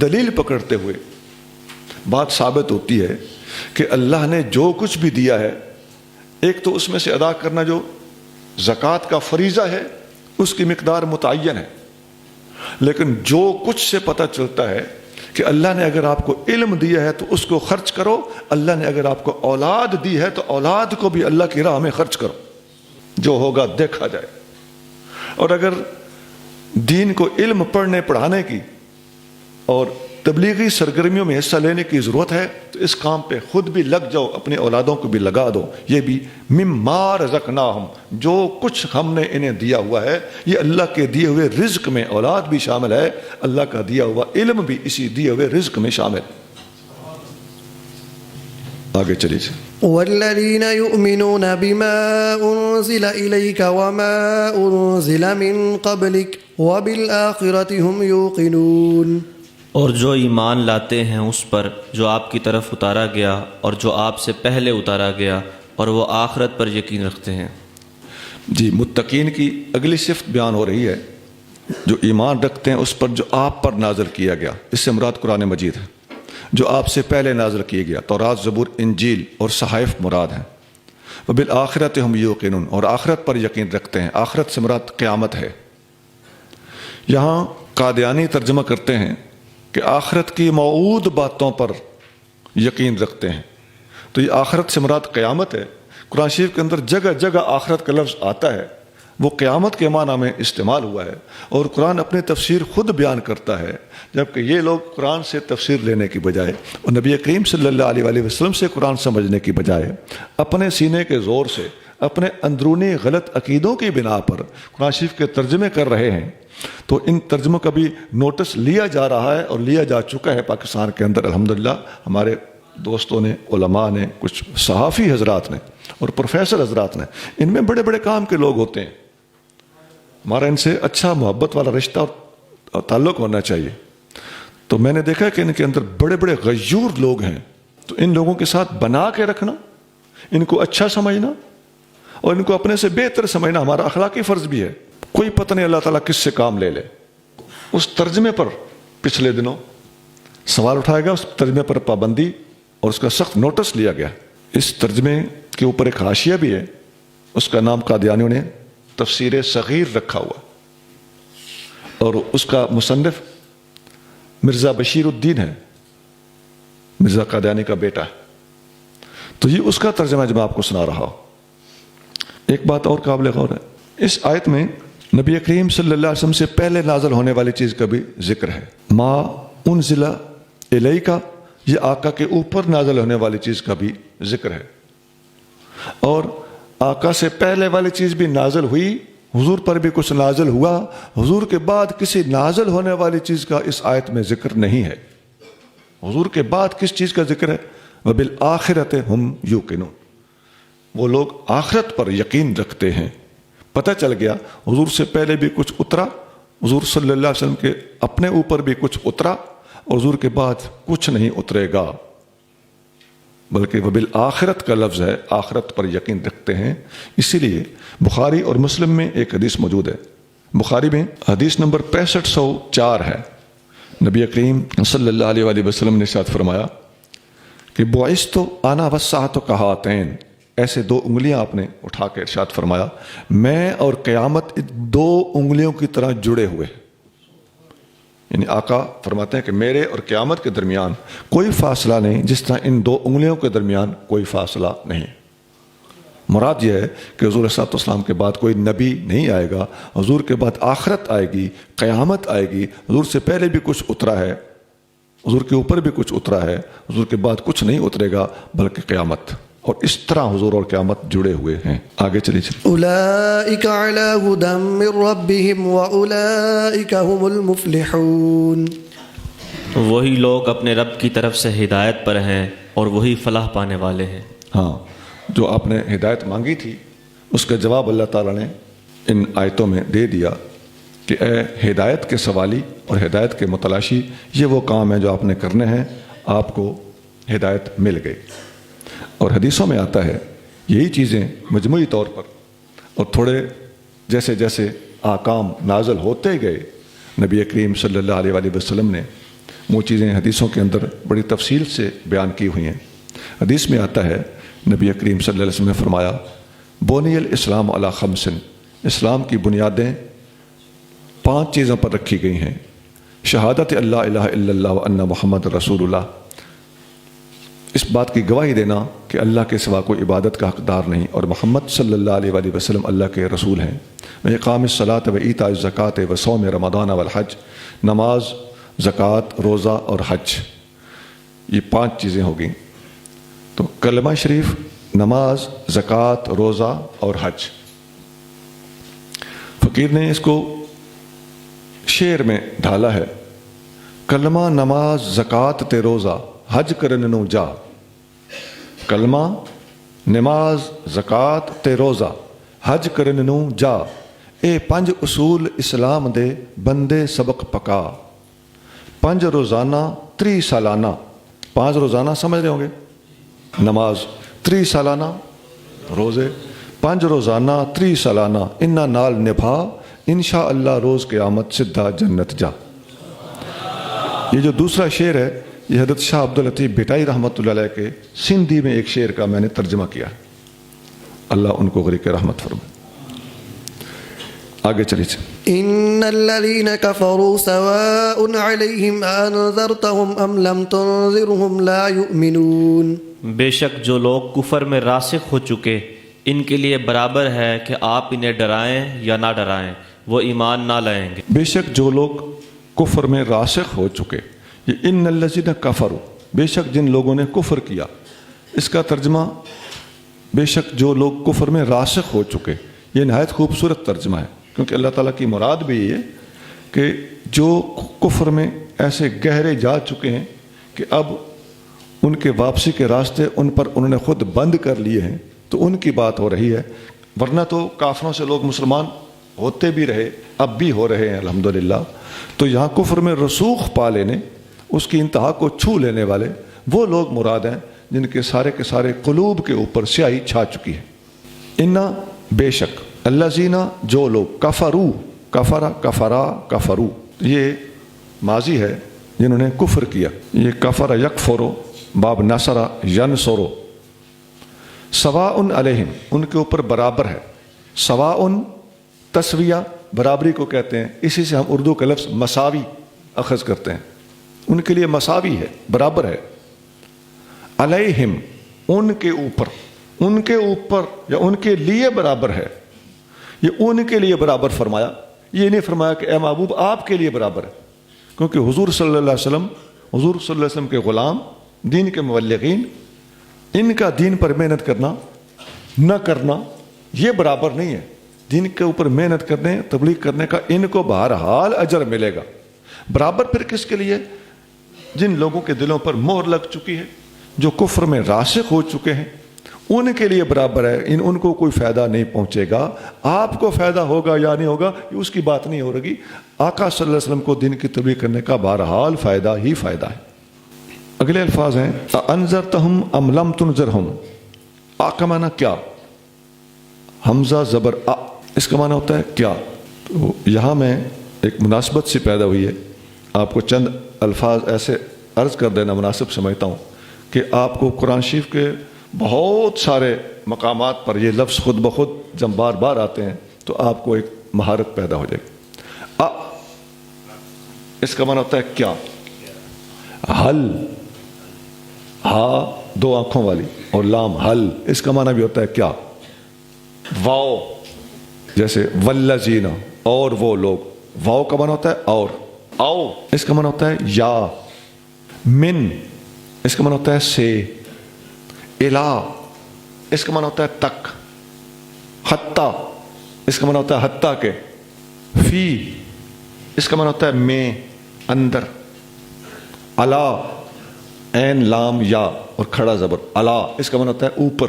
دلیل پکڑتے ہوئے بات ثابت ہوتی ہے کہ اللہ نے جو کچھ بھی دیا ہے، ایک تو اس میں سے ادا کرنا جو زکوٰۃ کا فریضہ ہے اس کی مقدار متعین ہے، لیکن جو کچھ سے پتہ چلتا ہے کہ اللہ نے اگر آپ کو علم دیا ہے تو اس کو خرچ کرو، اللہ نے اگر آپ کو اولاد دی ہے تو اولاد کو بھی اللہ کی راہ میں خرچ کرو، جو ہوگا دیکھا جائے۔ اور اگر دین کو علم پڑھنے پڑھانے کی اور تبلیغی سرگرمیوں میں حصہ لینے کی ضرورت ہے تو اس کام پہ خود بھی لگ جاؤ، اپنے اولادوں کو بھی لگا دو۔ یہ بھی مما رزقناہم، جو کچھ ہم نے انہیں دیا ہوا ہے، یہ اللہ کے دیے ہوئے رزق میں اولاد بھی شامل ہے، اللہ کا دیا ہوا علم بھی اسی دیے ہوئے رزق میں شامل ہے۔ آگے چلیے۔ والذين يؤمنون بما أنزل إليك وما أنزل من قبلك وبالآخرة هم يوقنون، اور جو ایمان لاتے ہیں اس پر جو آپ کی طرف اتارا گیا اور جو آپ سے پہلے اتارا گیا، اور وہ آخرت پر یقین رکھتے ہیں۔ جی، متقین کی اگلی صفت بیان ہو رہی ہے، جو ایمان رکھتے ہیں اس پر جو آپ پر نازل کیا گیا، اس سے مراد قرآن مجید ہے، جو آپ سے پہلے نازل کیا گیا، تورات، زبور، انجیل اور صحائف مراد ہیں۔ وبالآخرۃ ہم یوقنون، اور آخرت پر یقین رکھتے ہیں۔ آخرت سے مراد قیامت ہے۔ یہاں قادیانی ترجمہ کرتے ہیں کہ آخرت کی موعود باتوں پر یقین رکھتے ہیں، تو یہ آخرت سے مراد قیامت ہے۔ قرآن شریف کے اندر جگہ جگہ آخرت کا لفظ آتا ہے، وہ قیامت کے معنی میں استعمال ہوا ہے، اور قرآن اپنی تفسیر خود بیان کرتا ہے، جبکہ یہ لوگ قرآن سے تفسیر لینے کی بجائے اور نبی کریم صلی اللہ علیہ وسلم سے قرآن سمجھنے کی بجائے اپنے سینے کے زور سے اپنے اندرونی غلط عقیدوں کی بنا پر قرآن شریف کے ترجمے کر رہے ہیں۔ تو ان ترجموں کا بھی نوٹس لیا جا رہا ہے اور لیا جا چکا ہے پاکستان کے اندر الحمدللہ۔ ہمارے دوستوں نے، علماء نے، کچھ صحافی حضرات نے اور پروفیسر حضرات نے، ان میں بڑے بڑے کام کے لوگ ہوتے ہیں، ہمارا ان سے اچھا محبت والا رشتہ اور تعلق ہونا چاہیے۔ تو میں نے دیکھا کہ ان کے اندر بڑے بڑے غیور لوگ ہیں، تو ان لوگوں کے ساتھ بنا کے رکھنا، ان کو اچھا سمجھنا اور ان کو اپنے سے بہتر سمجھنا ہمارا اخلاقی فرض بھی ہے۔ کوئی پتہ نہیں اللہ تعالیٰ کس سے کام لے لے۔ اس ترجمے پر پچھلے دنوں سوال اٹھایا گیا، اس ترجمے پر پابندی اور اس کا سخت نوٹس لیا گیا۔ اس ترجمے کے اوپر ایک حاشیہ بھی ہے، اس کا نام قادیانیوں نے تفسیر صغیر رکھا ہوا، اور اس کا مصنف مرزا بشیر الدین ہے، مرزا قادیانی کا بیٹا ہے۔ تو یہ اس کا ترجمہ جو میں آپ کو سنا رہا ہوں۔ ایک بات اور قابل غور ہے، اس آیت میں نبی کریم صلی اللہ علیہ وسلم سے پہلے نازل ہونے والی چیز کا بھی ذکر ہے۔ ما انزل الیک، یہ آقا کے اوپر نازل ہونے والی چیز کا بھی ذکر ہے، اور آقا سے پہلے والی چیز بھی نازل ہوئی، حضور پر بھی کچھ نازل ہوا، حضور کے بعد کسی نازل ہونے والی چیز کا اس آیت میں ذکر نہیں ہے۔ حضور کے بعد کس چیز کا ذکر ہے؟ وبالآخرۃ ہم یوقنون، وہ لوگ آخرت پر یقین رکھتے ہیں۔ پتہ چل گیا حضور سے پہلے بھی کچھ اترا، حضور صلی اللہ علیہ وسلم کے اپنے اوپر بھی کچھ اترا، اور حضور کے بعد کچھ نہیں اترے گا، بلکہ وبالآخرت کا لفظ ہے، آخرت پر یقین رکھتے ہیں۔ اسی لیے بخاری اور مسلم میں ایک حدیث موجود ہے، بخاری میں حدیث نمبر 6504 ہے۔ نبی کریم صلی اللہ علیہ وسلم نے ارشاد فرمایا کہ بعثت انا والساعۃ کہاتین، ایسے دو انگلیاں آپ نے اٹھا کے ارشاد فرمایا، میں اور قیامت دو انگلیوں کی طرح جڑے ہوئے۔ یعنی آقا فرماتے ہیں کہ میرے اور قیامت کے درمیان کوئی فاصلہ نہیں، جس طرح ان دو انگلیوں کے درمیان کوئی فاصلہ نہیں۔ مراد یہ ہے کہ حضور صلی اللہ علیہ وسلم کے بعد کوئی نبی نہیں آئے گا، حضور کے بعد آخرت آئے گی، قیامت آئے گی۔ حضور سے پہلے بھی کچھ اترا ہے، حضور کے اوپر بھی کچھ اترا ہے، حضور کے بعد کچھ نہیں اترے گا بلکہ قیامت، اور اس طرح حضور اور قیامت جڑے ہوئے ہیں۔ آگے چلیے۔ اولئک علی ھدی من ربہم واولئک ھم المفلحون، وہی لوگ اپنے رب کی طرف سے ہدایت پر ہیں اور وہی فلاح پانے والے ہیں۔ ہاں، جو آپ نے ہدایت مانگی تھی اس کا جواب اللہ تعالیٰ نے ان آیتوں میں دے دیا کہ اے ہدایت کے سوالی اور ہدایت کے متلاشی، یہ وہ کام ہے جو آپ نے کرنے ہیں، آپ کو ہدایت مل گئی۔ اور حدیثوں میں آتا ہے یہی چیزیں مجموعی طور پر اور تھوڑے جیسے جیسے احکام نازل ہوتے گئے نبی کریم صلی اللہ علیہ وآلہ وسلم نے وہ چیزیں حدیثوں کے اندر بڑی تفصیل سے بیان کی ہوئی ہیں۔ حدیث میں آتا ہے نبی کریم صلی اللہ علیہ وسلم نے فرمایا بنی الاسلام علی خمس، اسلام کی بنیادیں 5 چیزوں پر رکھی گئی ہیں۔ شہادت اللہ الہ الا اللہ و ان محمد رسول اللہ، اس بات کی گواہی دینا کہ اللہ کے سوا کوئی عبادت کا حقدار نہیں اور محمد صلی اللہ علیہ وآلہ وسلم اللہ کے رسول ہیں۔ اقام الصلاۃ و ایتاء الزکوٰۃ و صوم رمضان والحج، نماز، زکوٰۃ، روزہ اور حج، یہ 5 چیزیں ہو گئیں۔ تو کلمہ شریف، نماز، زکوٰۃ، روزہ اور حج، فقیر نے اس کو شعر میں ڈھالا ہے۔ کلمہ، نماز، زکوٰۃ تے روزہ، حج کرن نو جا۔ کلمہ، نماز، زکوٰۃ تے روزہ، حج کرن نو جا، اے 5 اصول اسلام دے بندے سبق پکا۔ 5 روزانہ 3 سالانہ، 5 روزانہ سمجھ رہے ہوں گے، نماز، 3 سالانہ روزے، 5 روزانہ 3 سالانہ، انہاں نال نبھا انشاءاللہ روز قیامت سدھا جنت جا۔ یہ جو دوسرا شعر ہے یہ حضرت شاہ عبداللطیف بھٹائی رحمۃ اللہ علیہ کے سندھی میں ایک شعر کا میں نے ترجمہ کیا ہے، اللہ ان کو غریق رحمت فرمائے۔ آگے چلیے۔ إن الذين كفروا سواء عليهم أنذرتهم أم لم تنذرهم لا يؤمنون۔ بے شک جو لوگ کفر میں راسخ ہو چکے ان کے لیے برابر ہے کہ آپ انہیں ڈرائیں یا نہ ڈرائیں، وہ ایمان نہ لائیں گے۔ بے شک جو لوگ کفر میں راسخ ہو چکے، یہ ان الذین کفروا، بے شک جن لوگوں نے کفر کیا، اس کا ترجمہ بے شک جو لوگ کفر میں راسخ ہو چکے، یہ نہایت خوبصورت ترجمہ ہے، کیونکہ اللہ تعالیٰ کی مراد بھی یہ ہے کہ جو کفر میں ایسے گہرے جا چکے ہیں کہ اب ان کے واپسی کے راستے ان پر انہوں نے خود بند کر لیے ہیں، تو ان کی بات ہو رہی ہے۔ ورنہ تو کافروں سے لوگ مسلمان ہوتے بھی رہے، اب بھی ہو رہے ہیں الحمدللہ۔ تو یہاں کفر میں رسوخ پا لینے، اس کی انتہا کو چھو لینے والے وہ لوگ مراد ہیں جن کے سارے قلوب کے اوپر سیاہی چھا چکی ہے۔ انا، بے شک، الذین، جو لوگ، کفروا، کفرا، کفرا، کفروا، یہ ماضی ہے جنہوں نے کفر کیا، یہ کفر یکفرو باب نصر ینصرو، سواء علیہم، ان کے اوپر برابر ہے۔ سواء تسویہ برابری کو کہتے ہیں، اسی سے ہم اردو کا لفظ مساوی اخذ کرتے ہیں، ان کے لیے مساوی ہے، برابر ہے۔ علیہم، ان کے اوپر، ان کے اوپر یا ان کے لیے برابر ہے، یہ ان کے لیے برابر فرمایا، یہ نہیں فرمایا کہ اے محبوب آپ کے لیے برابر ہے، کیونکہ حضور صلی اللہ علیہ وسلم، حضور صلی اللہ علیہ وسلم کے غلام، دین کے مبلغین، ان کا دین پر محنت کرنا نہ کرنا یہ برابر نہیں ہے۔ دین کے اوپر محنت کرنے، تبلیغ کرنے کا ان کو بہرحال اجر ملے گا۔ برابر پھر کس کے لیے؟ جن لوگوں کے دلوں پر مہر لگ چکی ہے، جو کفر میں راسخ ہو چکے ہیں، ان کے لیے برابر ہے، ان کو کوئی فائدہ نہیں پہنچے گا۔ آپ کو فائدہ ہوگا یا نہیں ہوگا یہ اس کی بات نہیں ہو رہی، آقا صلی اللہ علیہ وسلم کو دین کی تبلیغ کرنے کا بہرحال فائدہ ہی فائدہ ہے۔ اگلے الفاظ ہیں انذرتہم ام لم تنذرہم، آ کا معنی کیا، حمزہ زبر آ، اس کا معنی ہوتا ہے کیا۔ تو یہاں میں ایک مناسبت سی پیدا ہوئی ہے، آپ کو چند الفاظ ایسے عرض کر دینا مناسب سمجھتا ہوں کہ آپ کو قرآن شریف کے بہت سارے مقامات پر یہ لفظ خود بخود جب بار بار آتے ہیں تو آپ کو ایک مہارت پیدا ہو جائے گی۔ اس کا معنی ہوتا ہے کیا، حل، ہا 2 آنکھوں والی اور لام حل، اس کا معنی بھی ہوتا ہے کیا۔ واو، جیسے والذین، اور وہ لوگ، واو کا معنی ہوتا ہے اور، او اس کا معنی ہوتا ہے یا، من اس کا معنی ہوتا ہے سے، الہ اس کا معنی ہوتا ہے تک، حتی اس کا معنی ہوتا ہے حتیٰ کے، فی اس کا معنی ہوتا ہے میں، اندر، علا عین لام یا اور کھڑا زبر، علا اس کا معنی ہوتا ہے اوپر۔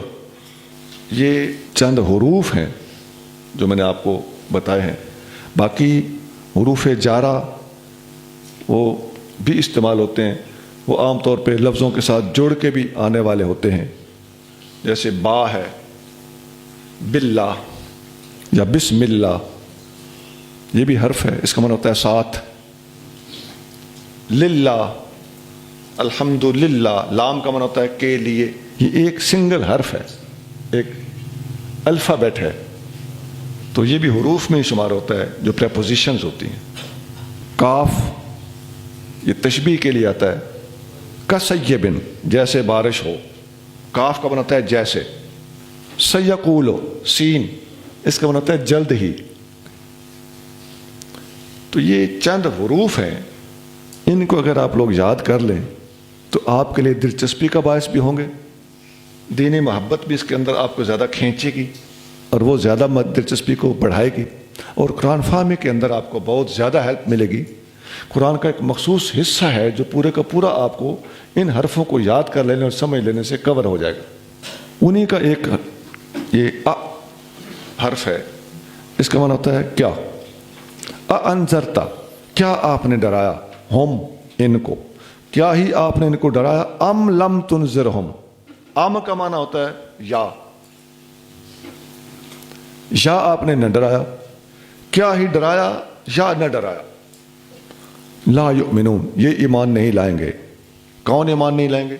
یہ چند حروف ہیں جو میں نے آپ کو بتائے ہیں، باقی حروف جارہ وہ بھی استعمال ہوتے ہیں، وہ عام طور پہ لفظوں کے ساتھ جوڑ کے بھی آنے والے ہوتے ہیں، جیسے با ہے، باللہ، یا بسم اللہ، یہ بھی حرف ہے، اس کا معنی ہوتا ہے ساتھ. للہ، الحمد للہ، لام کا معنی ہوتا ہے کے لیے. یہ ایک سنگل حرف ہے، ایک الفابیٹ ہے، تو یہ بھی حروف میں ہی شمار ہوتا ہے جو پریپوزیشنز ہوتی ہیں. کاف یہ تشبیہ کے لیے آتا ہے، کسیبن جیسے بارش ہو، کاف کا معنی ہوتا ہے جیسے. سیقولو سین، اس کا معنی ہوتا ہے جلد ہی. تو یہ چند حروف ہیں، ان کو اگر آپ لوگ یاد کر لیں تو آپ کے لیے دلچسپی کا باعث بھی ہوں گے، دینی محبت بھی اس کے اندر آپ کو زیادہ کھینچے گی اور وہ زیادہ دلچسپی کو بڑھائے گی، اور قرآن فہمی کے اندر آپ کو بہت زیادہ ہیلپ ملے گی. قرآن کا ایک مخصوص حصہ ہے جو پورے کا پورا آپ کو ان حرفوں کو یاد کر لینے اور سمجھ لینے سے کور ہو جائے گا. انہی کا ایک یہ حرف ہے، اس کا معنی ہوتا ہے کیا. انذرتا، کیا آپ نے ڈرایا، ہم ان کو، کیا ہی آپ نے ان کو ڈرایا. ام لم تنذرہم، ام کا معنی ہوتا ہے یا آپ نے نہ ڈرایا، کیا ہی ڈرایا یا نہ ڈرایا. لا یؤمنون، یہ ایمان نہیں لائیں گے. کون ایمان نہیں لائیں گے؟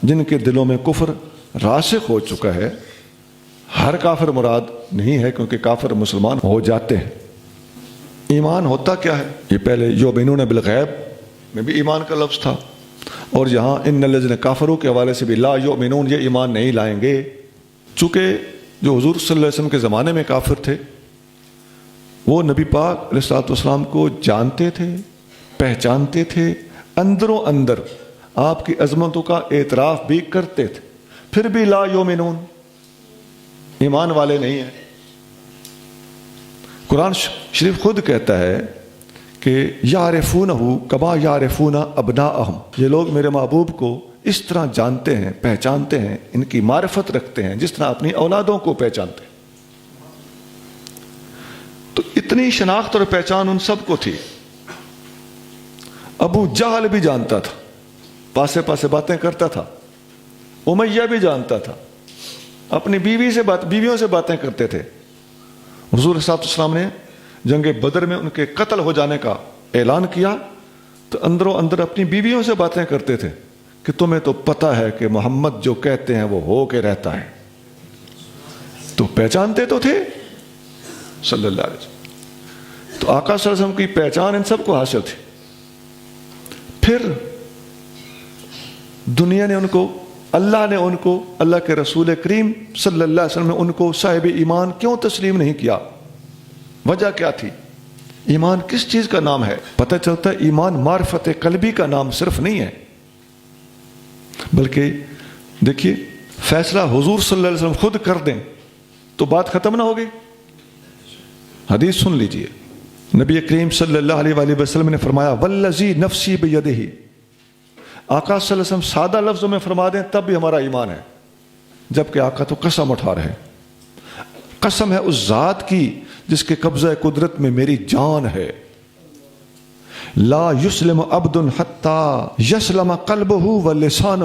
جن کے دلوں میں کفر راسخ ہو چکا ہے. ہر کافر مراد نہیں ہے، کیونکہ کافر مسلمان ہو جاتے ہیں. ایمان ہوتا کیا ہے؟ یہ پہلے یؤمنون بالغیب میں بھی ایمان کا لفظ تھا، اور یہاں ان الذین کافروا کے حوالے سے بھی لا یؤمنون، یہ ایمان نہیں لائیں گے. چونکہ جو حضور صلی اللہ علیہ وسلم کے زمانے میں کافر تھے، وہ نبی پاک علیہ الصلوۃ والسلام کو جانتے تھے، پہچانتے تھے، اندروں اندر آپ کی عظمتوں کا اعتراف بھی کرتے تھے، پھر بھی لا یؤمنون، ایمان والے نہیں ہیں. قرآن شریف خود کہتا ہے کہ یعرفونہ کما یعرفون ابناءہم، یہ لوگ میرے محبوب کو اس طرح جانتے ہیں، پہچانتے ہیں، ان کی معرفت رکھتے ہیں جس طرح اپنی اولادوں کو پہچانتے ہیں. تو اتنی شناخت اور پہچان ان سب کو تھی. ابو جہل بھی جانتا تھا، پاسے پاسے باتیں کرتا تھا. امیہ بھی جانتا تھا، اپنی بیویوں سے باتیں کرتے تھے. حضور صلی اللہ علیہ وسلم نے جنگ بدر میں ان کے قتل ہو جانے کا اعلان کیا تو اندروں اندر اپنی بیویوں سے باتیں کرتے تھے کہ تمہیں تو پتہ ہے کہ محمد جو کہتے ہیں وہ ہو کے رہتا ہے. تو پہچانتے تو تھے صلی اللہ علیہ وسلم. تو آقا صلی اللہ علیہ وسلم کی پہچان ان سب کو حاصل تھی. پھر دنیا نے ان کو، اللہ نے ان کو، اللہ کے رسول کریم صلی اللہ علیہ وسلم نے ان کو صاحب ایمان کیوں تسلیم نہیں کیا؟ وجہ کیا تھی؟ ایمان کس چیز کا نام ہے؟ پتہ چلتا ہے ایمان معرفت قلبی کا نام صرف نہیں ہے، بلکہ دیکھیے فیصلہ حضور صلی اللہ علیہ وسلم خود کر دیں تو بات ختم نہ ہوگی. حدیث سن لیجئے، نبی کریم صلی اللہ علیہ وآلہ وسلم نے فرمایا والذی نفسی بیدہ، آقا صلی اللہ علیہ وسلم سادہ لفظوں میں فرما دیں تب بھی ہمارا ایمان ہے، جبکہ آقا تو قسم اٹھا رہے ہیں. قسم ہے اس ذات کی جس کے قبضہ قدرت میں میری جان ہے. لا یسلم عبد حتی یسلم قلبہ و لسانہ،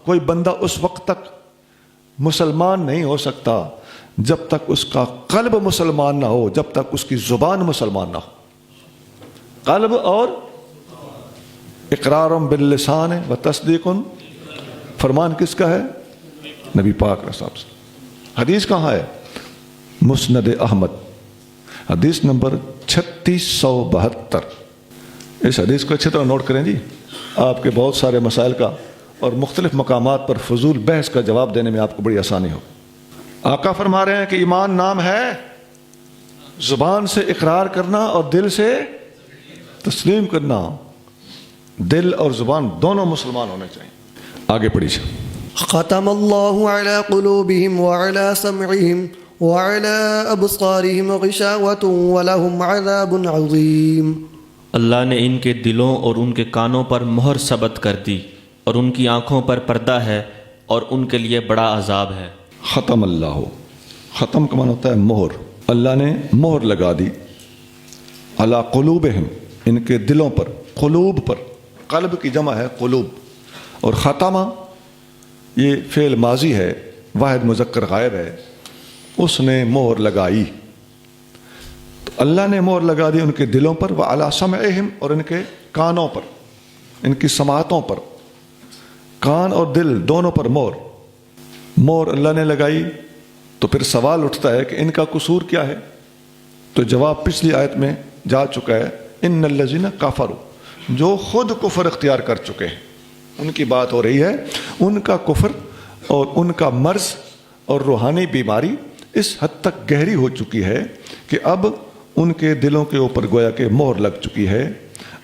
کوئی بندہ اس وقت تک مسلمان نہیں ہو سکتا جب تک اس کا قلب مسلمان نہ ہو، جب تک اس کی زبان مسلمان نہ ہو. قلب اور اقرار باللسان و تصدیق، فرمان کس کا ہے؟ نبی پاک علیہ السلام سے. حدیث کہاں ہے؟ مسند احمد، حدیث نمبر 3672. اس حدیث کو اچھی طرح نوٹ کریں جی، آپ کے بہت سارے مسائل کا اور مختلف مقامات پر فضول بحث کا جواب دینے میں آپ کو بڑی آسانی ہو. آقا فرما رہے ہیں کہ ایمان نام ہے زبان سے اقرار کرنا اور دل سے تسلیم کرنا. دل اور زبان دونوں مسلمان ہونے چاہیے. آگے پڑھیے. ختم اللہ علی قلوبہم وعلی سمعہم وعلی ابصارہم غشاوۃ ولہم عذاب عظیم. اللہ نے ان کے دلوں اور ان کے کانوں پر مہر ثبت کر دی اور ان کی آنکھوں پر پردہ ہے اور ان کے لیے بڑا عذاب ہے. ختم اللہ، ختم کا معنی ہوتا ہے مہر. اللہ نے مہر لگا دی علی قلوبہم، ان کے دلوں پر. قلوب پر، قلب کی جمع ہے قلوب، اور ختمہ یہ فعل ماضی ہے، واحد مذکر غائب ہے. اس نے مہر لگائی. اللہ نے مہر لگا دی ان کے دلوں پر، وعلی سمعہم، اور ان کے کانوں پر، ان کی سماعتوں پر، کان اور دل دونوں پر مہر اللہ نے لگائی. تو پھر سوال اٹھتا ہے کہ ان کا قصور کیا ہے؟ تو جواب پچھلی آیت میں جا چکا ہے، ان الذین کفروا، جو خود کفر اختیار کر چکے ہیں، ان کی بات ہو رہی ہے. ان کا کفر اور ان کا مرض اور روحانی بیماری اس حد تک گہری ہو چکی ہے کہ اب ان کے دلوں کے اوپر گویا کہ مہر لگ چکی ہے.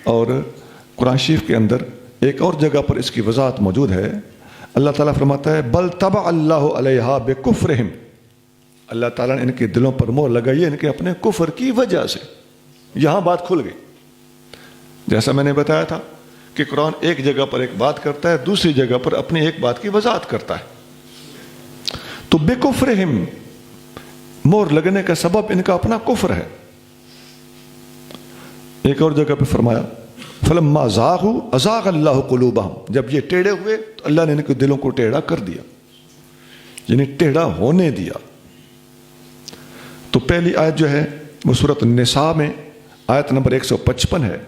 اور قرآن شریف کے اندر ایک اور جگہ پر اس کی وضاحت موجود ہے. اللہ تعالیٰ فرماتا ہے بل طبع اللہ علیہا بکفرہم، اللہ تعالیٰ نے ان کے دلوں پر مہر لگائی ہے ان کے اپنے کفر کی وجہ سے. یہاں بات کھل گئی. جیسا میں نے بتایا تھا کہ قرآن ایک جگہ پر ایک بات کرتا ہے، دوسری جگہ پر اپنی ایک بات کی وضاحت کرتا ہے. تو بکفرہم، مہر لگنے کا سبب ان کا اپنا کفر ہے. ایک اور جگہ پہ فرمایا فلما زاغوا ازاغ اللہ قلوبہم، جب یہ ٹیڑھے ہوئے تو اللہ نے ان کے دلوں کو ٹیڑھا کر دیا، یعنی ٹیڑھا ہونے دیا. تو پہلی آیت جو ہے وہ سورۃ النساء میں آیت نمبر 155 ہے،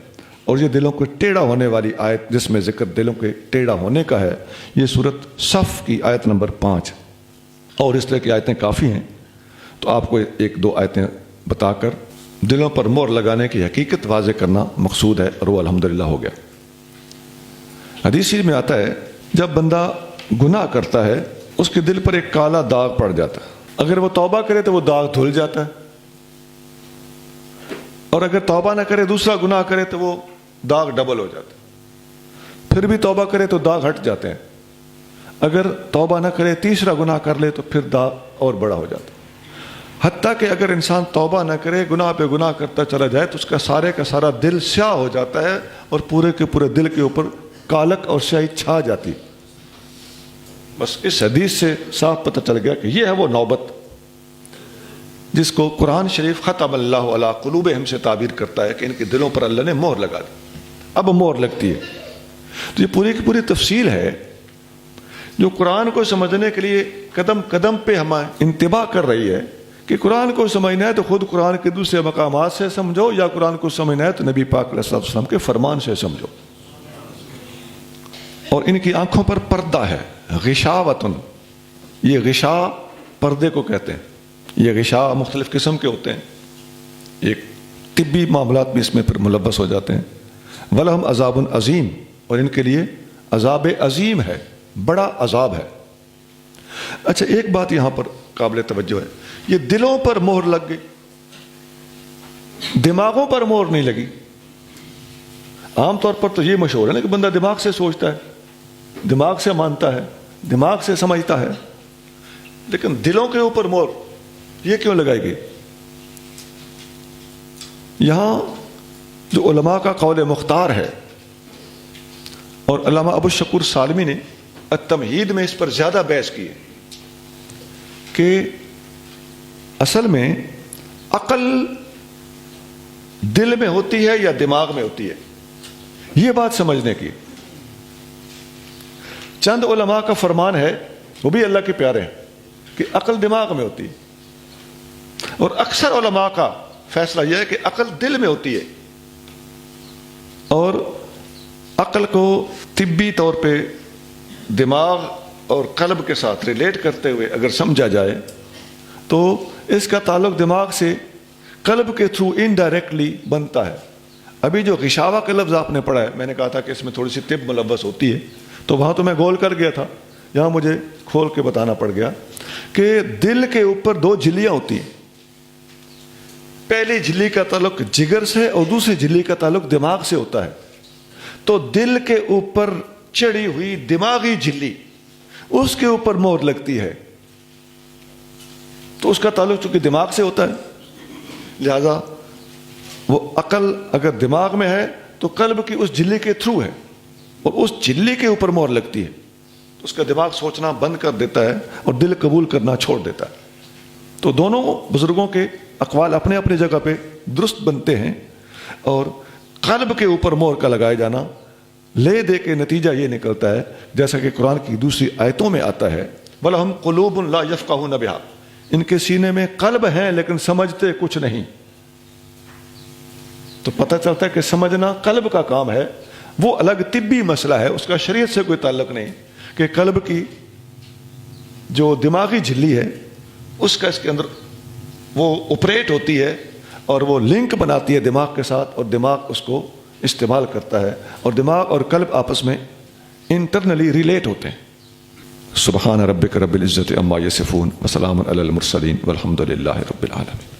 اور یہ دلوں کو ٹیڑھا ہونے والی آیت جس میں ذکر دلوں کے ٹیڑھا ہونے کا ہے یہ سورۃ صف کی آیت نمبر 5. اور اس طرح کی آیتیں کافی ہیں. تو آپ کو ایک دو آیتیں بتا کر دلوں پر مہر لگانے کی حقیقت واضح کرنا مقصود ہے، اور وہ الحمدللہ ہو گیا. حدیث میں آتا ہے جب بندہ گناہ کرتا ہے اس کے دل پر ایک کالا داغ پڑ جاتا ہے. اگر وہ توبہ کرے تو وہ داغ دھل جاتا ہے، اور اگر توبہ نہ کرے دوسرا گناہ کرے تو وہ داغ ڈبل ہو جاتا ہے. پھر بھی توبہ کرے تو داغ ہٹ جاتے ہیں. اگر توبہ نہ کرے تیسرا گناہ کر لے تو پھر داغ اور بڑا ہو جاتا ہے. حتیٰ کہ اگر انسان توبہ نہ کرے گناہ پہ گناہ کرتا چلا جائے تو اس کا سارے کا سارا دل سیاہ ہو جاتا ہے، اور پورے کے پورے دل کے اوپر کالک اور سیاہی چھا جاتی. بس اس حدیث سے صاف پتہ چل گیا کہ یہ ہے وہ نوبت جس کو قرآن شریف ختم اللہ علی قلوبہم سے تعبیر کرتا ہے کہ ان کے دلوں پر اللہ نے مہر لگا دی. اب مہر لگتی ہے. تو یہ پوری کی پوری تفصیل ہے جو قرآن کو سمجھنے کے لیے قدم قدم پہ ہمیں انتباہ کر رہی ہے کہ قرآن کو سمجھنا ہے تو خود قرآن کے دوسرے مقامات سے سمجھو، یا قرآن کو سمجھنا ہے تو نبی پاک علیہ الصلوۃ والسلام کے فرمان سے سمجھو. اور ان کی آنکھوں پر پردہ ہے، غشاوتن. یہ غشا پردے کو کہتے ہیں. یہ غشا مختلف قسم کے ہوتے ہیں، ایک طبی معاملات بھی اس میں پھر ملبس ہو جاتے ہیں. ولہم عذاب عظیم، اور ان کے لیے عذاب عظیم ہے، بڑا عذاب ہے. اچھا ایک بات یہاں پر قابل توجہ ہے، یہ دلوں پر مہر لگ گئی، دماغوں پر مہر نہیں لگی. عام طور پر تو یہ مشہور ہے نا کہ بندہ دماغ سے سوچتا ہے، دماغ سے مانتا ہے، دماغ سے سمجھتا ہے، لیکن دلوں کے اوپر مہر یہ کیوں لگائی گئی؟ یہاں جو علماء کا قول مختار ہے، اور علامہ ابو الشکور سالمی نے التمہید میں اس پر زیادہ بحث کی ہے کہ اصل میں عقل دل میں ہوتی ہے یا دماغ میں ہوتی ہے، یہ بات سمجھنے کی. چند علماء کا فرمان ہے، وہ بھی اللہ کے پیارے ہیں، کہ عقل دماغ میں ہوتی ہے، اور اکثر علماء کا فیصلہ یہ ہے کہ عقل دل میں ہوتی ہے. اور عقل کو طبی طور پہ دماغ اور قلب کے ساتھ ریلیٹ کرتے ہوئے اگر سمجھا جائے تو اس کا تعلق دماغ سے قلب کے تھرو انڈائریکٹلی بنتا ہے. ابھی جو غشاوہ کا لفظ آپ نے پڑھا ہے، میں نے کہا تھا کہ اس میں تھوڑی سی طب ملوث ہوتی ہے، تو وہاں تو میں گول کر گیا تھا، یہاں مجھے کھول کے بتانا پڑ گیا کہ دل کے اوپر دو جھلیاں ہوتی ہیں. پہلی جھلی کا تعلق جگر سے اور دوسری جھلی کا تعلق دماغ سے ہوتا ہے. تو دل کے اوپر چڑھی ہوئی دماغی جھلی، اس کے اوپر مہر لگتی ہے، تو اس کا تعلق چونکہ دماغ سے ہوتا ہے، لہذا وہ عقل اگر دماغ میں ہے تو قلب کی اس جھلی کے تھرو ہے، اور اس جھلی کے اوپر مہر لگتی ہے، تو اس کا دماغ سوچنا بند کر دیتا ہے اور دل قبول کرنا چھوڑ دیتا ہے. تو دونوں بزرگوں کے اقوال اپنے اپنے جگہ پہ درست بنتے ہیں، اور قلب کے اوپر مہر کا لگائے جانا لے دے کے نتیجہ یہ نکلتا ہے جیسا کہ قرآن کی دوسری آیتوں میں آتا ہے وَلَهُمْ قُلُوبٌ لَا يَفْقَهُونَ بِهَا، ان کے سینے میں قلب ہیں لیکن سمجھتے کچھ نہیں. تو پتہ چلتا ہے کہ سمجھنا قلب کا کام ہے، وہ الگ طبی مسئلہ ہے، اس کا شریعت سے کوئی تعلق نہیں کہ قلب کی جو دماغی جھلی ہے اس کا اس کے اندر وہ آپریٹ ہوتی ہے اور وہ لنک بناتی ہے دماغ کے ساتھ، اور دماغ اس کو استعمال کرتا ہے، اور دماغ اور قلب آپس میں انٹرنلی ریلیٹ ہوتے ہیں۔ سبحان ربک رب العزت عما یصفون وسلام علی المرسلین والحمد للہ رب العالمین۔